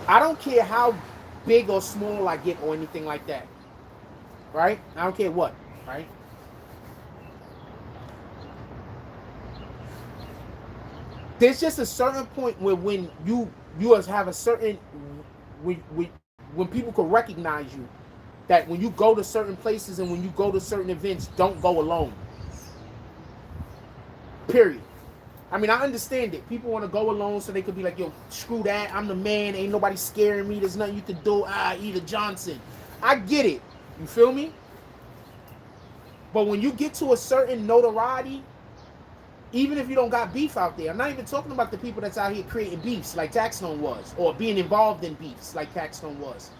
I don't care how big or small I get or anything like that. Right? I don't care what. Right? There's just a certain point where when you have a certain when people can recognize you, that when you go to certain places and when you go to certain events, don't go alone. Period. I mean, I understand it. People want to go alone so they could be like, yo, screw that. I'm the man. Ain't nobody scaring me. There's nothing you can do. Eda Johnson. I get it. You feel me? But when you get to a certain notoriety, even if you don't got beef out there, I'm not even talking about the people that's out here creating beefs like Taxstone was, or being involved in beefs like Taxstone was.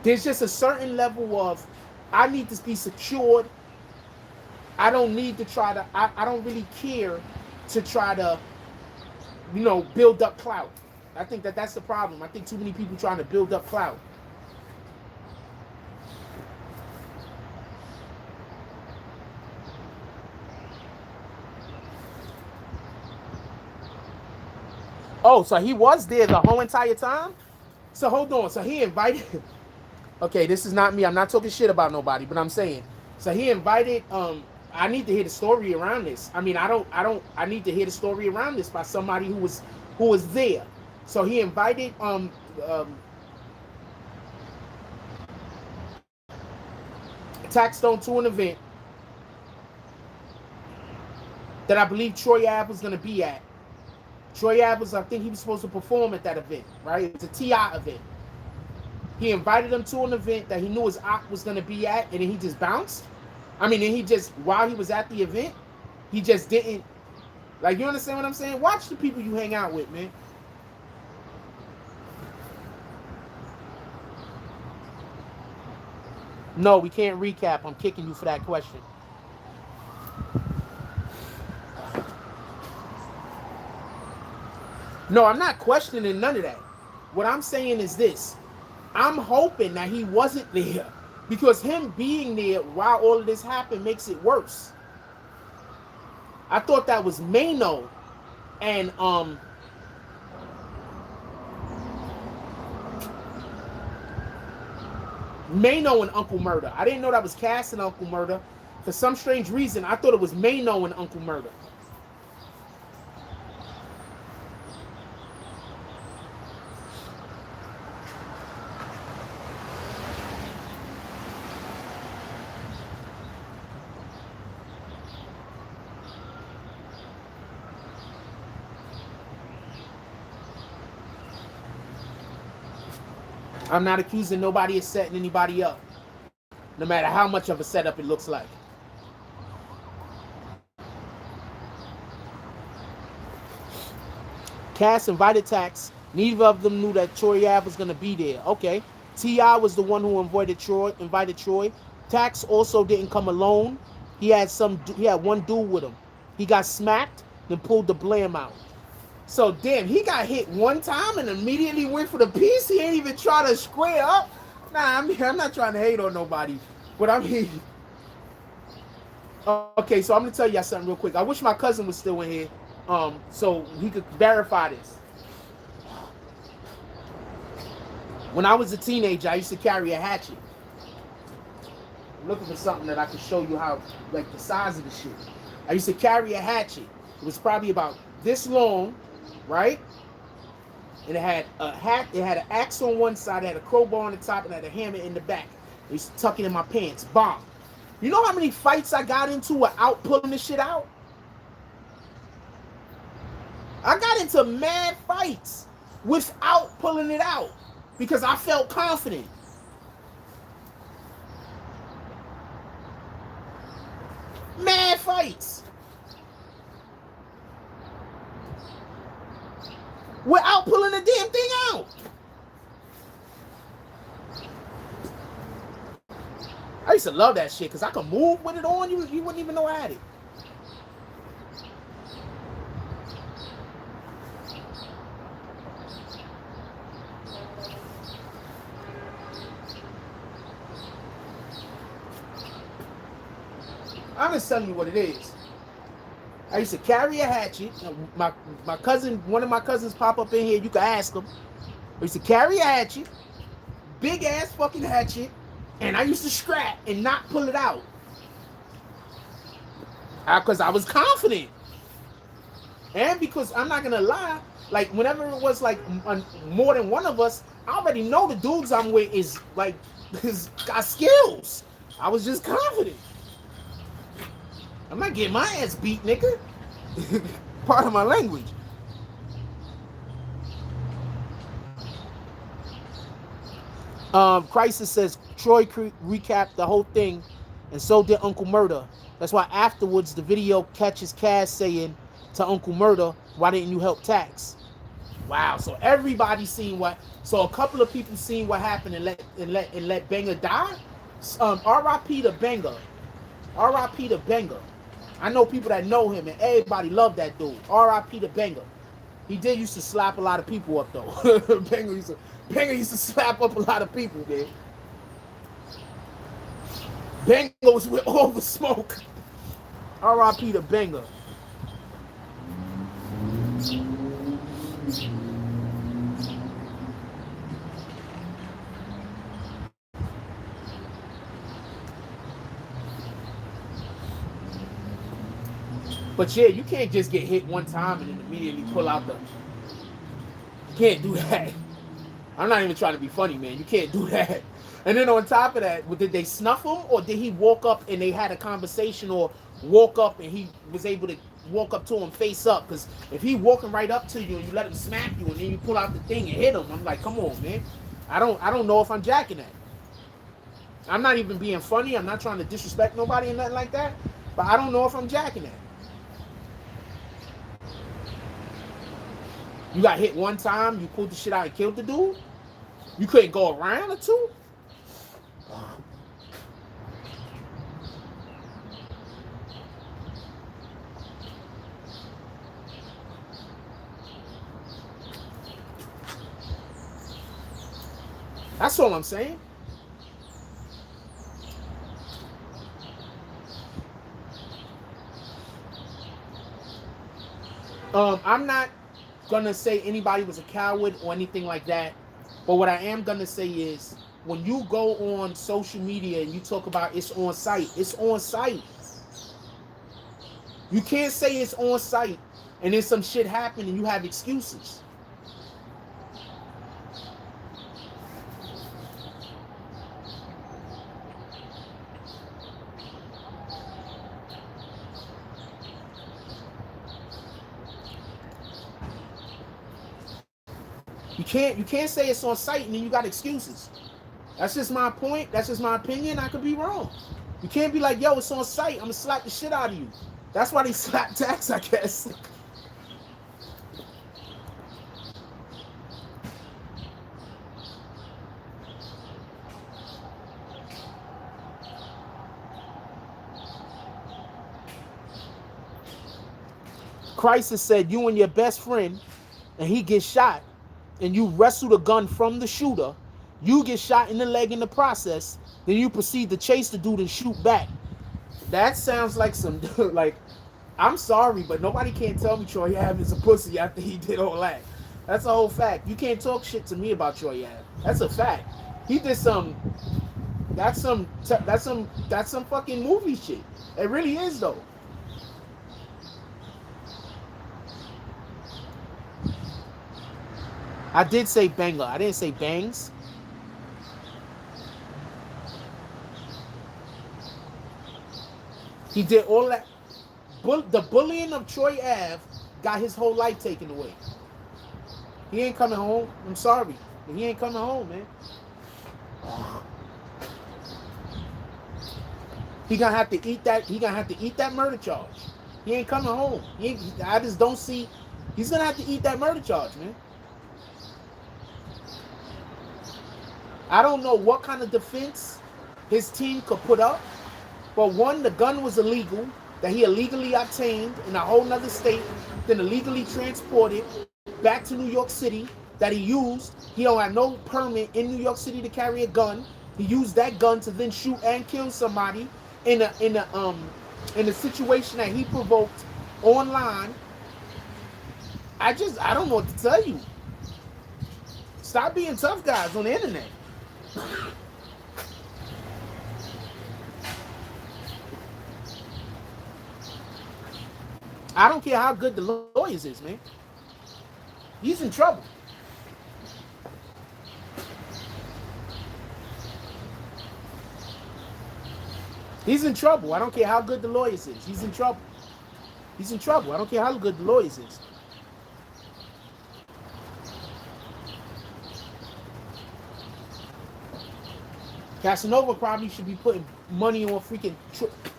There's just a certain level of, I need to be secured. I don't need to try to, I don't really care to try to, you know, build up clout. I think that's the problem. I think too many people trying to build up clout. Oh, so he was there the whole entire time? So hold on. So he invited. Okay, this is not me. I'm not talking shit about nobody, but I'm saying. So he invited. I need to hear the story around this. I mean, I need to hear the story around this by somebody who was there. So he invited Taxstone to an event that I believe Troy Ave was gonna be at. Troy Ave was, I think he was supposed to perform at that event, right? It was a T.I. event. He invited him to an event that he knew his op was gonna be at, and then he just bounced. I mean, and he just, while he was at the event, he just didn't, like, you understand what I'm saying? Watch the people you hang out with, man. No, we can't recap. I'm kicking you for that question. No, I'm not questioning none of that. What I'm saying is this. I'm hoping that he wasn't there, because him being there while all of this happened makes it worse. I thought that was Mano and Mano and Uncle Murder. I didn't know that was Cass and Uncle Murder. For some strange reason, I thought it was Mano and Uncle Murder. I'm not accusing nobody of setting anybody up, no matter how much of a setup it looks like. Cass invited Tax. Neither of them knew that Troy Ave was going to be there. Okay. T.I. was the one who invited Troy. Tax also didn't come alone. He had one dude with him. He got smacked, then pulled the blam out. So, damn, he got hit one time and immediately went for the piece. He ain't even try to square up. Nah, I'm not trying to hate on nobody. But I mean... Okay, so I'm going to tell y'all something real quick. I wish my cousin was still in here so he could verify this. When I was a teenager, I used to carry a hatchet. I'm looking for something that I could show you how, like, the size of the shit. I used to carry a hatchet. It was probably about this long, right? And it had an axe on one side, it had a crowbar on the top, and it had a hammer in the back. I used to tuck it in my pants. Bomb. You know how many fights I got into without pulling this shit out? I got into mad fights without pulling it out because I felt confident. Mad fights. Without pulling the damn thing out. I used to love that shit because I could move with it on. You wouldn't even know I had it. I'm just telling you what it is. I used to carry a hatchet. My cousin, one of my cousins pop up in here. You can ask him. I used to carry a hatchet, big ass fucking hatchet, and I used to scrap and not pull it out. Because I was confident. And because I'm not gonna lie, like whenever it was like more than one of us, I already know the dudes I'm with is like got skills. I was just confident. I'm not getting my ass beat, nigga. Part of my language. Crisis says Troy recapped the whole thing, and so did Uncle Murder. That's why afterwards the video catches Cass saying to Uncle Murder, "Why didn't you help Tax?" Wow. So everybody seen what. So a couple of people seen what happened and let Banger die. R.I.P. to Banger. R.I.P. to Banger. I know people that know him, and everybody love that dude. R.I.P. to Banger. He did used to slap a lot of people up though. Banger used to slap up a lot of people, man. Banger was with all the smoke. R.I.P. to Banger. But yeah, you can't just get hit one time and then immediately pull out the... You can't do that. I'm not even trying to be funny, man. You can't do that. And then on top of that, did they snuff him? Or did he walk up and they had a conversation, or walk up and he was able to walk up to him face up? Because if he walking right up to you and you let him smack you and then you pull out the thing and hit him, I'm like, come on, man. I don't know if I'm jacking that. I'm not even being funny. I'm not trying to disrespect nobody and nothing like that. But I don't know if I'm jacking that. You got hit one time, you pulled the shit out and killed the dude? You couldn't go around or two? That's all I'm saying. I'm not gonna say anybody was a coward or anything like that, but what I am gonna say is, when you go on social media and you talk about it's on site, it's on site. You can't say it's on site and then some shit happened and you have excuses. You can't say it's on site and then you got excuses. That's just my point. That's just my opinion. I could be wrong. You can't be like, yo, it's on site. I'm gonna slap the shit out of you. That's why they slap Tax, I guess. Crisis said you and your best friend and he gets shot and you wrestle the gun from the shooter, you get shot in the leg in the process, then you proceed to chase the dude and shoot back. That sounds like some, like, I'm sorry, but nobody can't tell me Troy Ave is a pussy after he did all that. That's a whole fact. You can't talk shit to me about Troy Ave. That's a fact. He did that's some fucking movie shit. It really is though. I did say banger. I didn't say bangs. He did all that. The bullying of Troy Ave got his whole life taken away. He ain't coming home. I'm sorry, but he ain't coming home, man. He gonna have to eat that. He gonna have to eat that murder charge. He ain't coming home. I just don't see. He's gonna have to eat that murder charge, man. I don't know what kind of defense his team could put up, but one, the gun was illegal, that he illegally obtained in a whole nother state, then illegally transported back to New York City, that he used. He don't have no permit in New York City to carry a gun. He used that gun to then shoot and kill somebody in a situation that he provoked online. I don't know what to tell you. Stop being tough guys on the internet. I don't care how good the lawyers is, man. He's in trouble. He's in trouble. I don't care how good the lawyers is. He's in trouble. He's in trouble. I don't care how good the lawyers is. Casanova probably should be putting money on freaking...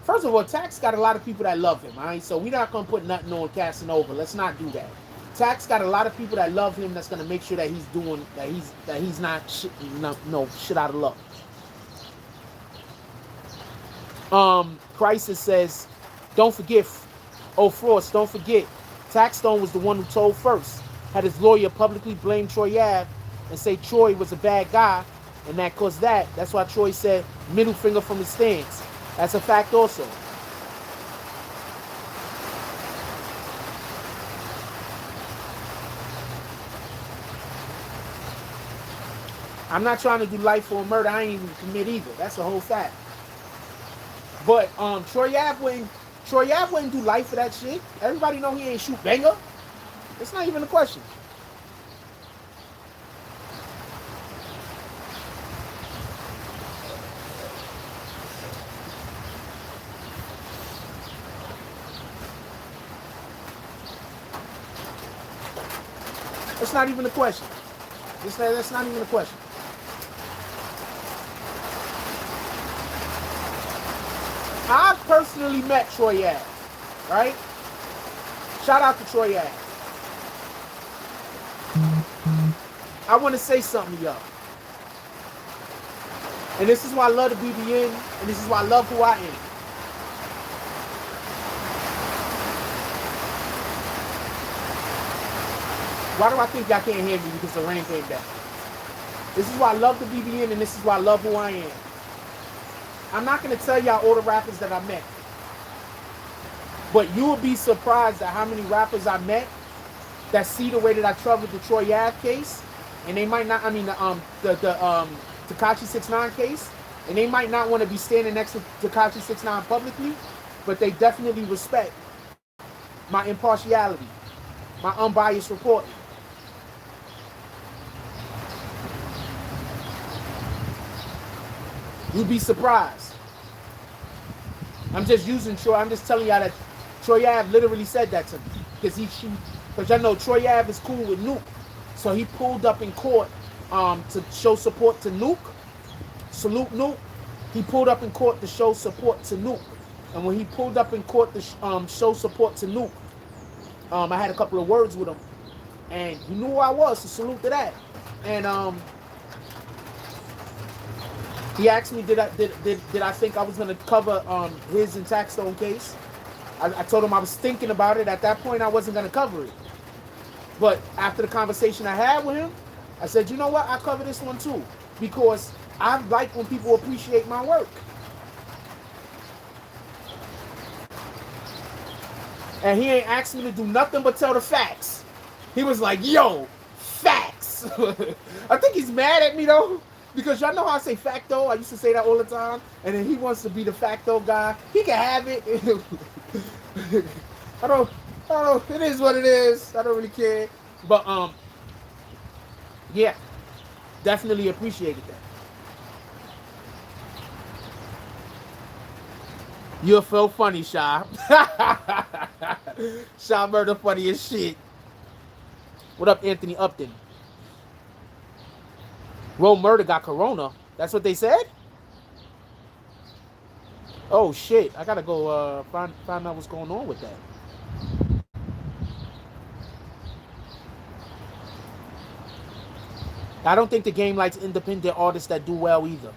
First of all, Tax got a lot of people that love him, all right? So we're not going to put nothing on Casanova. Let's not do that. Tax got a lot of people that love him that's going to make sure that he's doing... That he's not shit, no shit out of luck. Crisis says, don't forget... Oh, Frost, don't forget. Taxstone was the one who told first. Had his lawyer publicly blame Troy Ave and say Troy was a bad guy. And that caused that. That's why Troy said middle finger from his stance. That's a fact also. I'm not trying to do life for a murder I ain't even commit either. That's a whole fact. But Troy Ave wouldn't do life for that shit. Everybody know he ain't shoot banger. It's not even a question. That's not even a question. That's not even a question. I personally met Troy Ave, right? Shout out to Troy Ave. I want to say something to y'all. And this is why I love the BBN, and this is why I love who I am. Why do I think y'all can't hear me? Because the rain came down. This is why I love the BBN, and this is why I love who I am. I'm not going to tell y'all all the rappers that I met. But you will be surprised at how many rappers I met that see the way that I covered the Troy Ave case. And they might not, the Tekashi 6ix9ine case. And they might not want to be standing next to Tekashi 6ix9ine publicly. But they definitely respect my impartiality, my unbiased reporting. You'd be surprised. I'm just telling y'all that Troy Ave literally said that to me. Because I know Troy Ave is cool with Nuke. So he pulled up in court to show support to Nuke. Salute Nuke. He pulled up in court to show support to Nuke. And when he pulled up in court to show support to Nuke, I had a couple of words with him. And he knew who I was, so salute to that. And he asked me, did I think I was going to cover his and Taxstone case? I told him I was thinking about it. At that point, I wasn't going to cover it. But after the conversation I had with him, I said, you know what? I cover this one too. Because I like when people appreciate my work. And he ain't asked me to do nothing but tell the facts. He was like, yo, facts. I think he's mad at me though. Because y'all know how I say facto. I used to say that all the time. And then he wants to be the facto guy. He can have it. I don't, it is what it is. I don't really care. But, yeah. Definitely appreciated that. You're so funny, Sha. Sha Murder funny as shit. What up, Anthony Upton? Ro Murder got corona. That's what they said? Oh, shit. I gotta go find out what's going on with that. I don't think the game likes independent artists that do well either.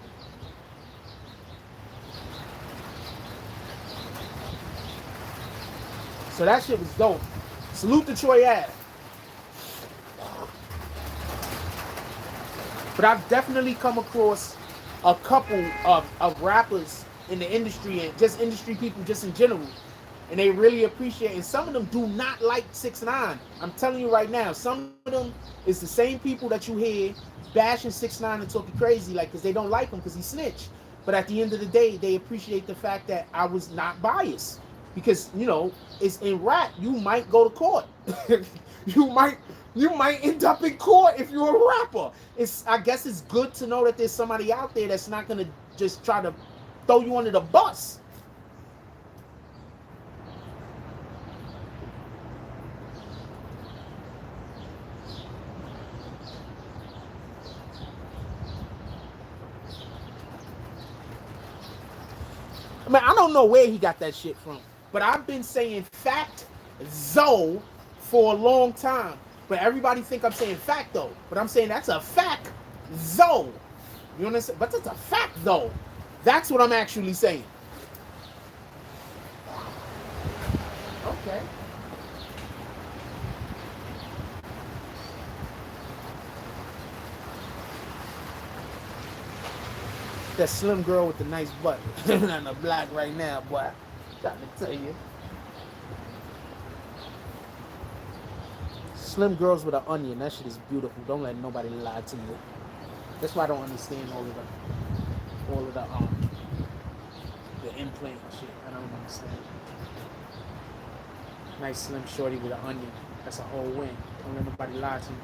So that shit was dope. Salute to Troy Ave. But I've definitely come across a couple of rappers in the industry and just industry people just in general. and they really appreciate it. And some of them do not like 6ix9ine. I'm telling you right now, some of them is the same people that you hear bashing 6ix9ine and talking crazy, like, because they don't like him because he snitched. But at the end of the day, they appreciate the fact that I was not biased. Because, you know, it's in rap, you might go to court. you might end up in court if you're a rapper. I guess it's good to know that there's somebody out there that's not gonna just try to throw you under the bus. I mean, I don't know where he got that shit from, but I've been saying fact Zoe for a long time. But everybody think I'm saying fact though. But I'm saying that's a fact Zoe. You understand? But that's a fact though. That's what I'm actually saying. Okay. That slim girl with the nice butt and the black right now, boy. I'm trying to tell you. Slim girls with an onion, that shit is beautiful. Don't let nobody lie to you. That's why I don't understand all of the implant shit. I don't understand. Nice slim shorty with an onion. That's a whole win. Don't let nobody lie to you.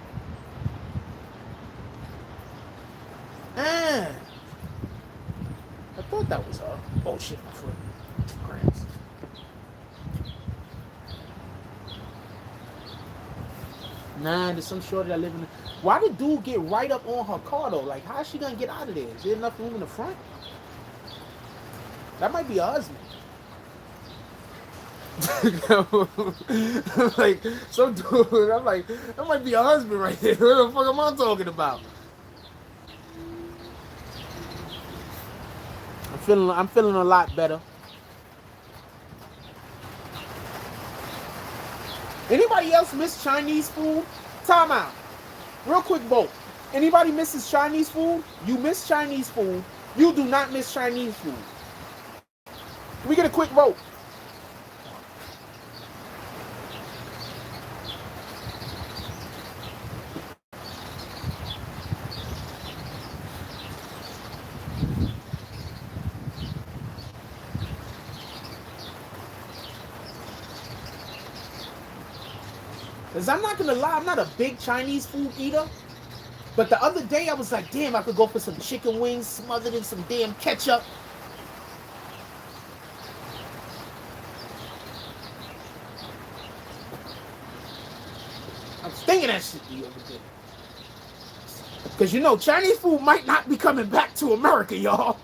I thought that was her. Oh shit, my foot. Cramps. Nah, there's some shorty that live in the... Why did dude get right up on her car though? Like, how is she gonna get out of there? Is there enough room in the front? That might be her husband. Like, some dude, I'm like, that might be her husband right there. What the fuck am I talking about? I'm feeling a lot better. Anybody else miss Chinese food? Time out. Real quick vote. Anybody misses Chinese food? You miss Chinese food. You do not miss Chinese food. Can we get a quick vote? Because I'm not going to lie, I'm not a big Chinese food eater. But the other day I was like, damn, I could go for some chicken wings smothered in some damn ketchup. I was thinking that shit the other day. Because you know, Chinese food might not be coming back to America, y'all.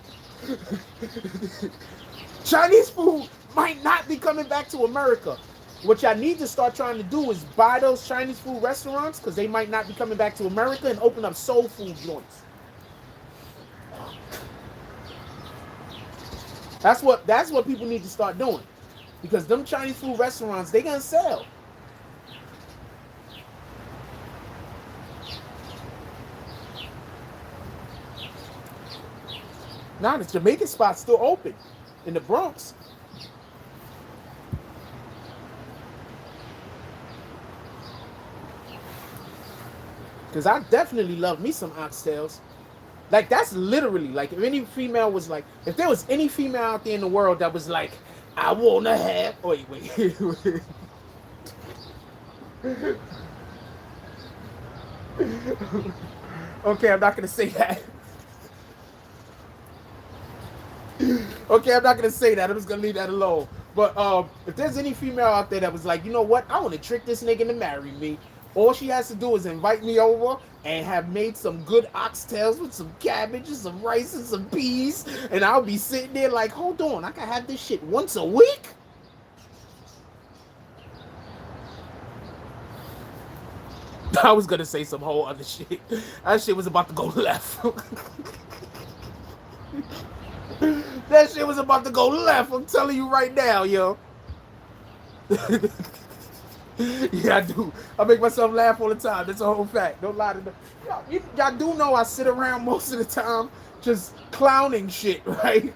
Chinese food might not be coming back to America. What y'all need to start trying to do is buy those Chinese food restaurants, because they might not be coming back to America, and open up soul food joints. That's what people need to start doing. Because them Chinese food restaurants, they gonna sell. Now the Jamaican spot's still open in the Bronx. Because I definitely love me some oxtails. Like, that's literally, like, if any female was like, if there was any female out there in the world that was like, I want to have, wait. Okay, I'm not going to say that. Okay, I'm not going to say that. I'm just going to leave that alone. But if there's any female out there that was like, you know what, I want to trick this nigga to marry me. All she has to do is invite me over and have made some good oxtails with some cabbage and some rice and some peas. And I'll be sitting there like, hold on, I can have this shit once a week? I was going to say some whole other shit. That shit was about to go left. That shit was about to go left. I'm telling you right now, yo. Yeah, I do. I make myself laugh all the time. That's a whole fact. Don't lie to me. Y'all do know I sit around most of the time just clowning shit, right?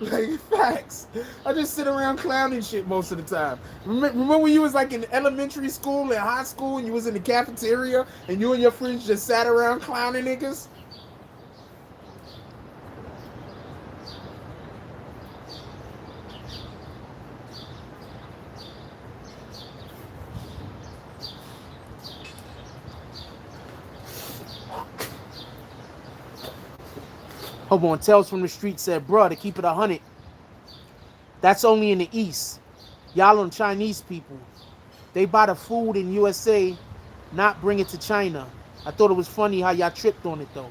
Like, facts. I just sit around clowning shit most of the time. Remember when you was like in elementary school and high school and you was in the cafeteria and you and your friends just sat around clowning niggas? Hold on, Tales from the Street said, bruh, to keep it 100, that's only in the East. Y'all on Chinese people. They buy the food in USA, not bring it to China. I thought it was funny how y'all tripped on it though.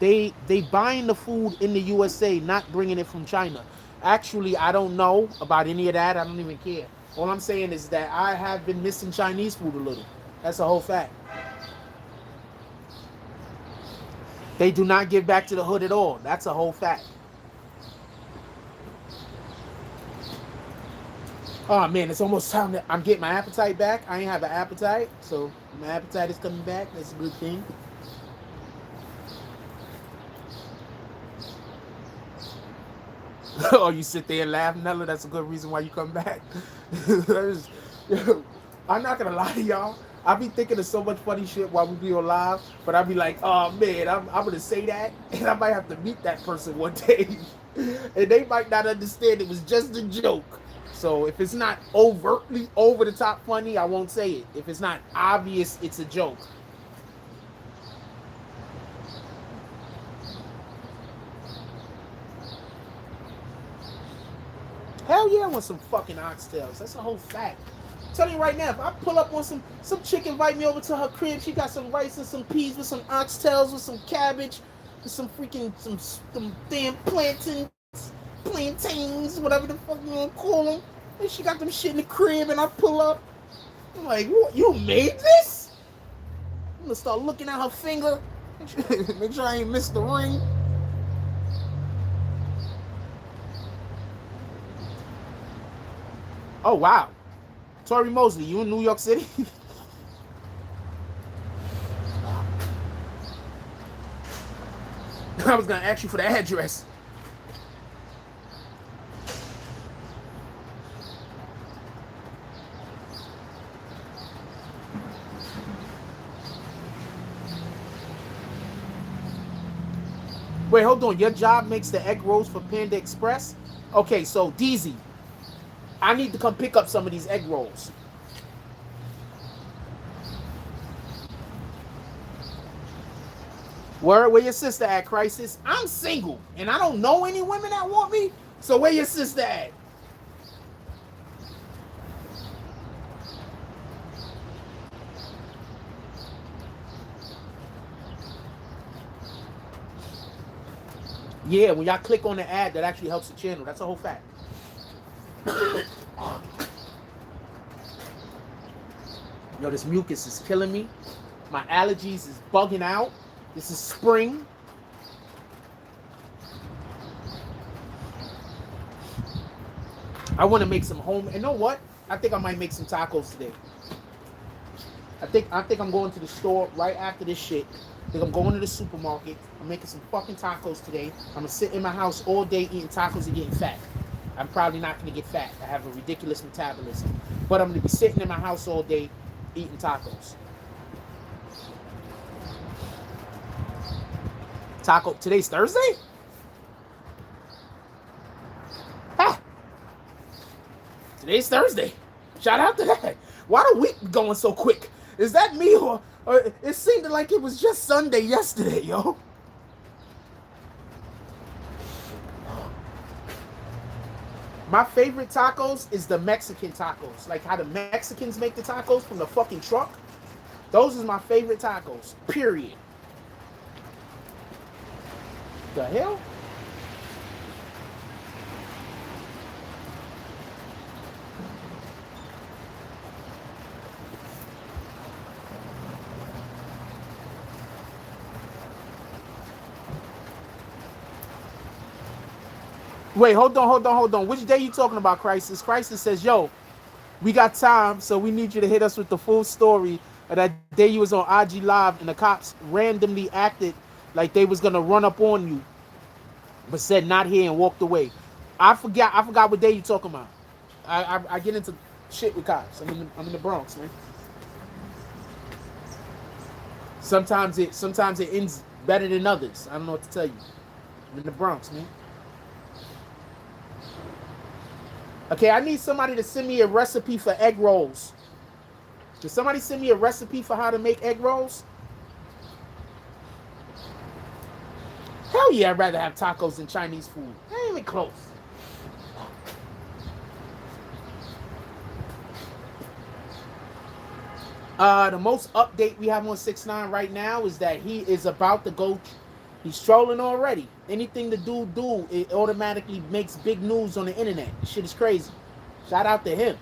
They buying the food in the USA, not bringing it from China. Actually, I don't know about any of that. I don't even care. All I'm saying is that I have been missing Chinese food a little. That's a whole fact. They do not give back to the hood at all. That's a whole fact. Oh man, it's almost time that I'm getting my appetite back. I ain't have an appetite, so my appetite is coming back. That's a good thing. Oh, you sit there and laugh, Nella. That's a good reason why you come back. I'm not gonna lie to y'all. I be thinking of so much funny shit while we be on live, but I be like, oh man, I'm gonna say that, and I might have to meet that person one day, and they might not understand it was just a joke. So if it's not overtly over the top funny, I won't say it. If it's not obvious, it's a joke. Hell yeah, I want some fucking oxtails. That's a whole fact. I'm telling you right now, if I pull up on some chick invite me over to her crib, she got some rice and some peas with some oxtails with some cabbage, with some freaking some damn plantains, whatever the fuck you wanna call them. And she got them shit in the crib, and I pull up. I'm like, what, you made this? I'm gonna start looking at her finger, make sure I ain't missed the ring. Oh wow. Tori Mosley, you in New York City? I was gonna ask you for the address. Wait, hold on. Your job makes the egg rolls for Panda Express? Okay, so DZ, I need to come pick up some of these egg rolls. Where your sister at, Crisis? I'm single, and I don't know any women that want me. So where your sister at? Yeah, when y'all click on the ad, that actually helps the channel. That's a whole fact. Yo, this mucus is killing me. My allergies is bugging out. This is spring. I want to make some home. You know what? I think I might make some tacos today. I think I'm going to the store right after this shit. I think I'm going to the supermarket. I'm making some fucking tacos today. I'm gonna sit in my house all day eating tacos and getting fat. I'm probably not gonna get fat. I have a ridiculous metabolism. But I'm gonna be sitting in my house all day eating tacos. Today's Thursday? Ah! Today's Thursday. Shout out to that. Why the week going so quick? Is that me or it seemed like it was just Sunday yesterday, yo? My favorite tacos is the Mexican tacos. Like how the Mexicans make the tacos from the fucking truck. Those is my favorite tacos, period. The hell? Wait, hold on. Which day you talking about, Crisis? Crisis says, yo, we got time, so we need you to hit us with the full story of that day you was on IG Live and the cops randomly acted like they was going to run up on you. but said not here and walked away. I forgot what day you talking about. I get into shit with cops. I'm in the Bronx, man. Sometimes it ends better than others. I don't know what to tell you. I'm in the Bronx, man. Okay, I need somebody to send me a recipe for egg rolls. Can somebody send me a recipe for how to make egg rolls? Hell yeah, I'd rather have tacos than Chinese food. That ain't even close. The most update we have on 6ix9ine right now is that he is about to go. He's trolling already. Anything the dude do, it automatically makes big news on the internet. Shit is crazy. Shout out to him.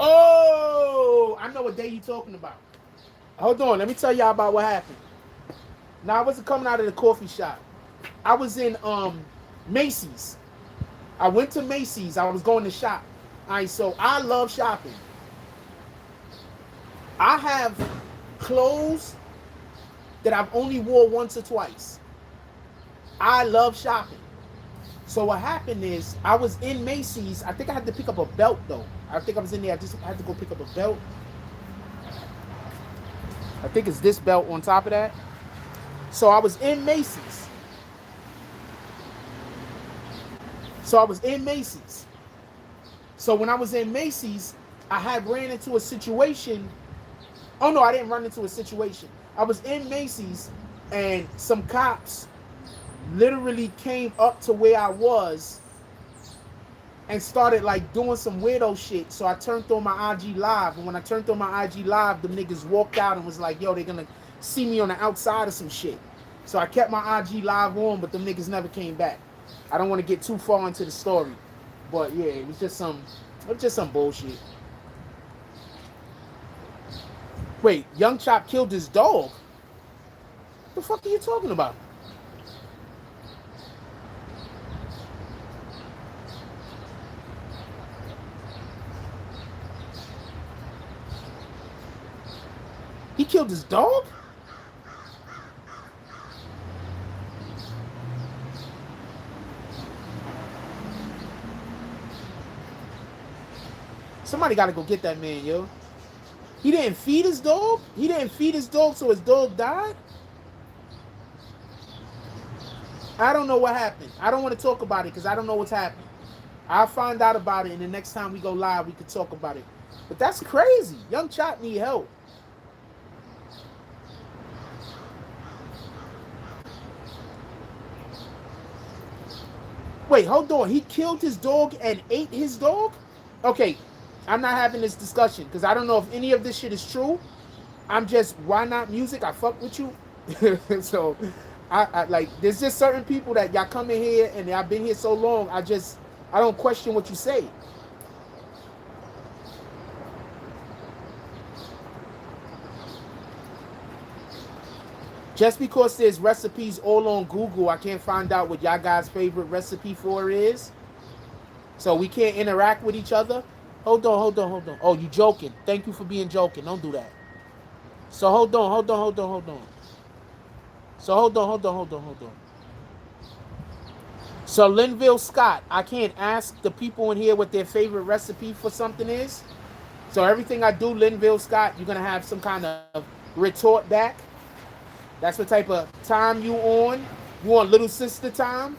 Oh, I know what day you talking about. Hold on, let me tell y'all about what happened. Now, I wasn't coming out of the coffee shop. I was in Macy's. I went to Macy's. I was going to shop. All right, so I love shopping. I have clothes that I've only wore once or twice. I love shopping. So what happened is I was in Macy's. I think I had to pick up a belt though. I think I was in there. I just had to go pick up a belt. I think it's this belt on top of that. So I was in Macy's. So when I was in Macy's, I had ran into a situation. Oh no, I didn't run into a situation. I was in Macy's and some cops literally came up to where I was and started like doing some weirdo shit. So I turned on my IG live, and when I turned on my IG live, the niggas walked out and was like, yo, they're gonna see me on the outside of some shit. So I kept my IG live on, but them niggas never came back. I don't want to get too far into the story, but yeah, it was just some bullshit. Wait, Young Chop killed his dog? What the fuck are you talking about? He killed his dog? Somebody got to go get that man, yo. He didn't feed his dog? He didn't feed his dog, so his dog died? I don't know what happened. I don't want to talk about it because I don't know what's happening. I'll find out about it, and the next time we go live, we could talk about it. But that's crazy. Young Chop need help. Wait, hold on. He killed his dog and ate his dog? Okay, I'm not having this discussion because I don't know if any of this shit is true. I'm just, why not music? I fuck with you. So, I like, there's just certain people that y'all come in here and I've been here so long, I don't question what you say. Just because there's recipes all on Google, I can't find out what y'all guys' favorite recipe for is. So we can't interact with each other. Hold on. Oh, you joking. Thank you for being joking. Don't do that. So hold on. So hold on. So Linville Scott, I can't ask the people in here what their favorite recipe for something is. So everything I do, Linville Scott, you're going to have some kind of retort back. That's what type of time you on. You on little sister time?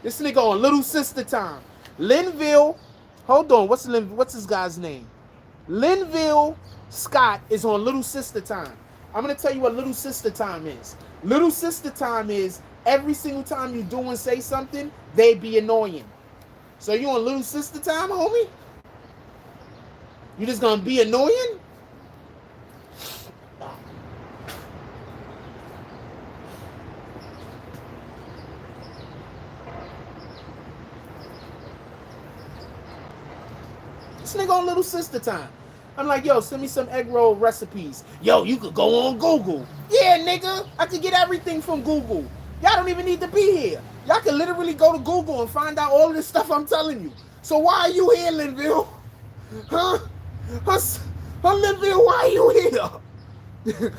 This nigga on little sister time. Linville, hold on, what's this guy's name? Linville Scott is on little sister time. I'm going to tell you what little sister time is. Little sister time is every single time you do and say something, they be annoying. So you on little sister time, homie? You just going to be annoying? This nigga on little sister time. I'm like, yo, send me some egg roll recipes. Yo, you could go on Google. Yeah, nigga, I could get everything from Google. Y'all don't even need to be here. Y'all can literally go to Google and find out all of this stuff I'm telling you. So why are you here, Linville? Huh? Olivia, why are you here?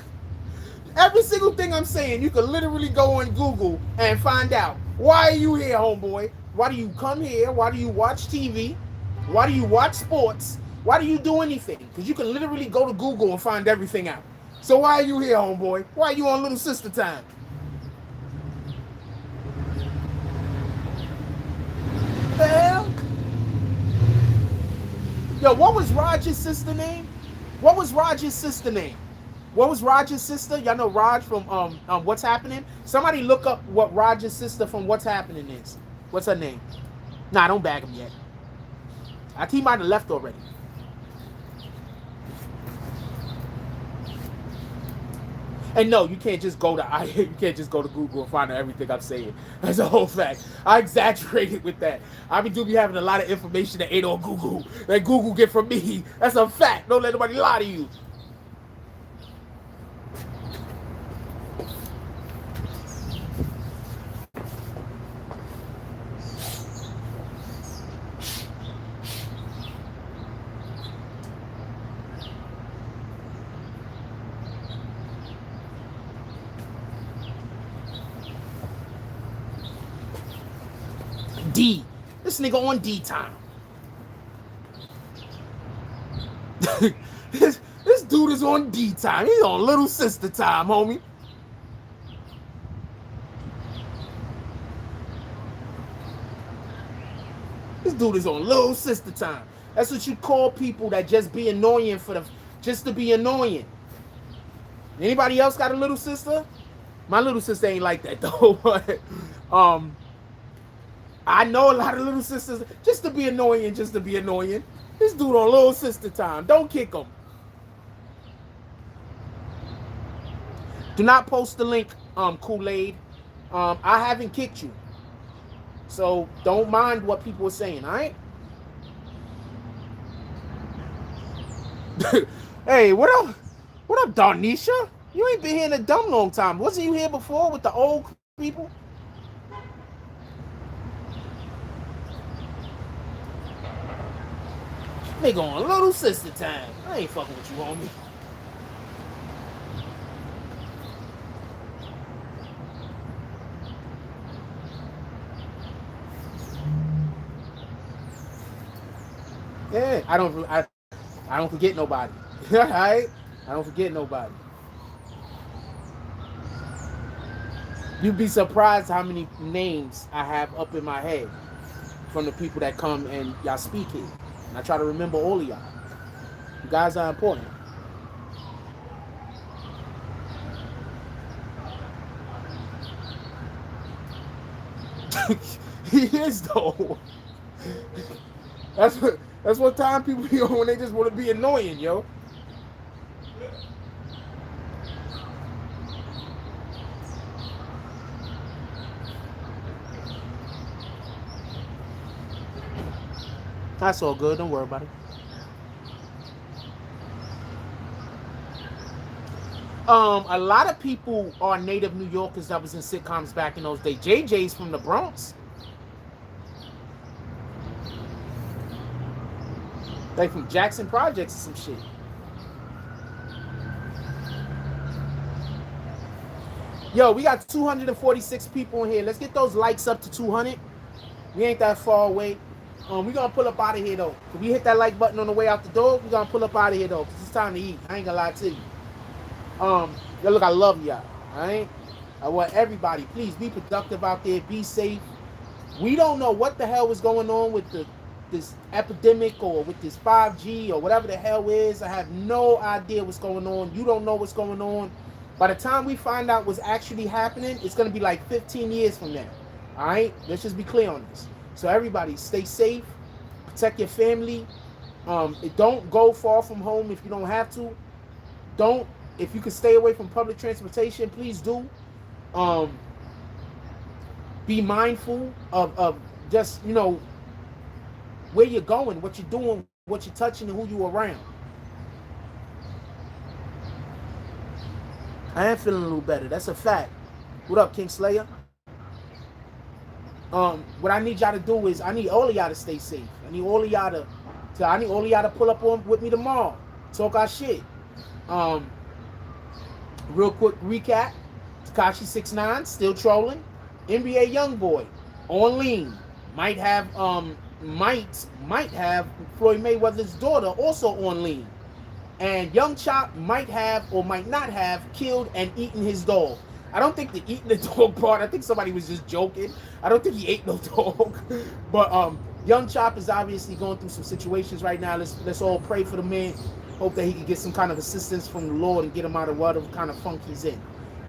Every single thing I'm saying, you can literally go on Google and find out. Why are you here, homeboy? Why do you come here? Why do you watch TV? Why do you watch sports? Why do you do anything? Because you can literally go to Google and find everything out. So why are you here, homeboy? Why are you on Little Sister Time? The hell? Yo, what was Raj's sister name? What was Raj's sister name? What was Raj's sister? Y'all know Raj from What's Happening? Somebody look up what Raj's sister from What's Happening is. What's her name? Nah, don't bag him yet. I think he might have left already. And no, you can't just go to Google and find out everything I'm saying. That's a whole fact. I exaggerated with that. I do be having a lot of information that ain't on Google. That Google get from me. That's a fact. Don't let nobody lie to you. D. This nigga on D time. this dude is on D time. He's on Little Sister time, homie. This dude is on Little Sister time. That's what you call people that just be annoying just to be annoying. Anybody else got a little sister? My little sister ain't like that though. But, I know a lot of little sisters just to be annoying, just to be annoying. This dude on Little Sister time. Don't kick him. Do not post the link, Kool-Aid. I haven't kicked you. So don't mind what people are saying, all right? Hey, what up? What up, Darnisha? You ain't been here in a dumb long time. Wasn't you here before with the old people? Nigga on Little Sister time. I ain't fucking with you, homie. Yeah, I don't forget nobody. Alright? I don't forget nobody. You'd be surprised how many names I have up in my head from the people that come and y'all speak here. And I try to remember all of y'all. You guys are important. He is though. That's what time people be on when they just want to be annoying, yo. That's all good. Don't worry about it. A lot of people are native New Yorkers that was in sitcoms back in those days. JJ's from the Bronx. They from Jackson Projects or some shit. Yo, we got 246 people in here. Let's get those likes up to 200. We ain't that far away. We gonna pull up out of here though. If we hit that like button on the way out the door, we gonna pull up out of here though, cause it's time to eat. I ain't gonna lie to you. Yo, look, I love y'all. Alright? I want everybody, please be productive out there, be safe. We don't know what the hell is going on with this epidemic or with this 5G or whatever the hell is. I have no idea what's going on. You don't know what's going on. By the time we find out what's actually happening, it's gonna be like 15 years from now. Alright? Let's just be clear on this. So everybody, stay safe, protect your family. Don't go far from home if you don't have to. If you can stay away from public transportation, please do. Be mindful of just, where you're going, what you're doing, what you're touching, and who you're around. I am feeling a little better. That's a fact. What up, King Slayer? What I need y'all to do is I need all of y'all to stay safe. I need all of y'all So I need all y'all to pull up on with me tomorrow. Talk our shit. Real quick recap. Tekashi 6ix9ine still trolling. NBA Youngboy on lean. Might have Floyd Mayweather's daughter also on lean. And Young Chop might have or might not have killed and eaten his dog. I don't think the eating the dog part, I think somebody was just joking. I don't think he ate no dog. But Young Chop is obviously going through some situations right now. Let's all pray for the man. Hope that he can get some kind of assistance from the Lord and get him out of whatever kind of funk he's in.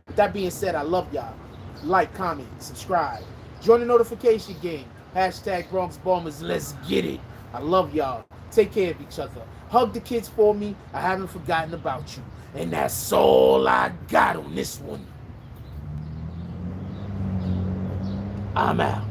With that being said, I love y'all. Like, comment, subscribe. Join the notification game. Hashtag Bronx Bombers. Let's get it. I love y'all. Take care of each other. Hug the kids for me. I haven't forgotten about you. And that's all I got on this one. I'm out.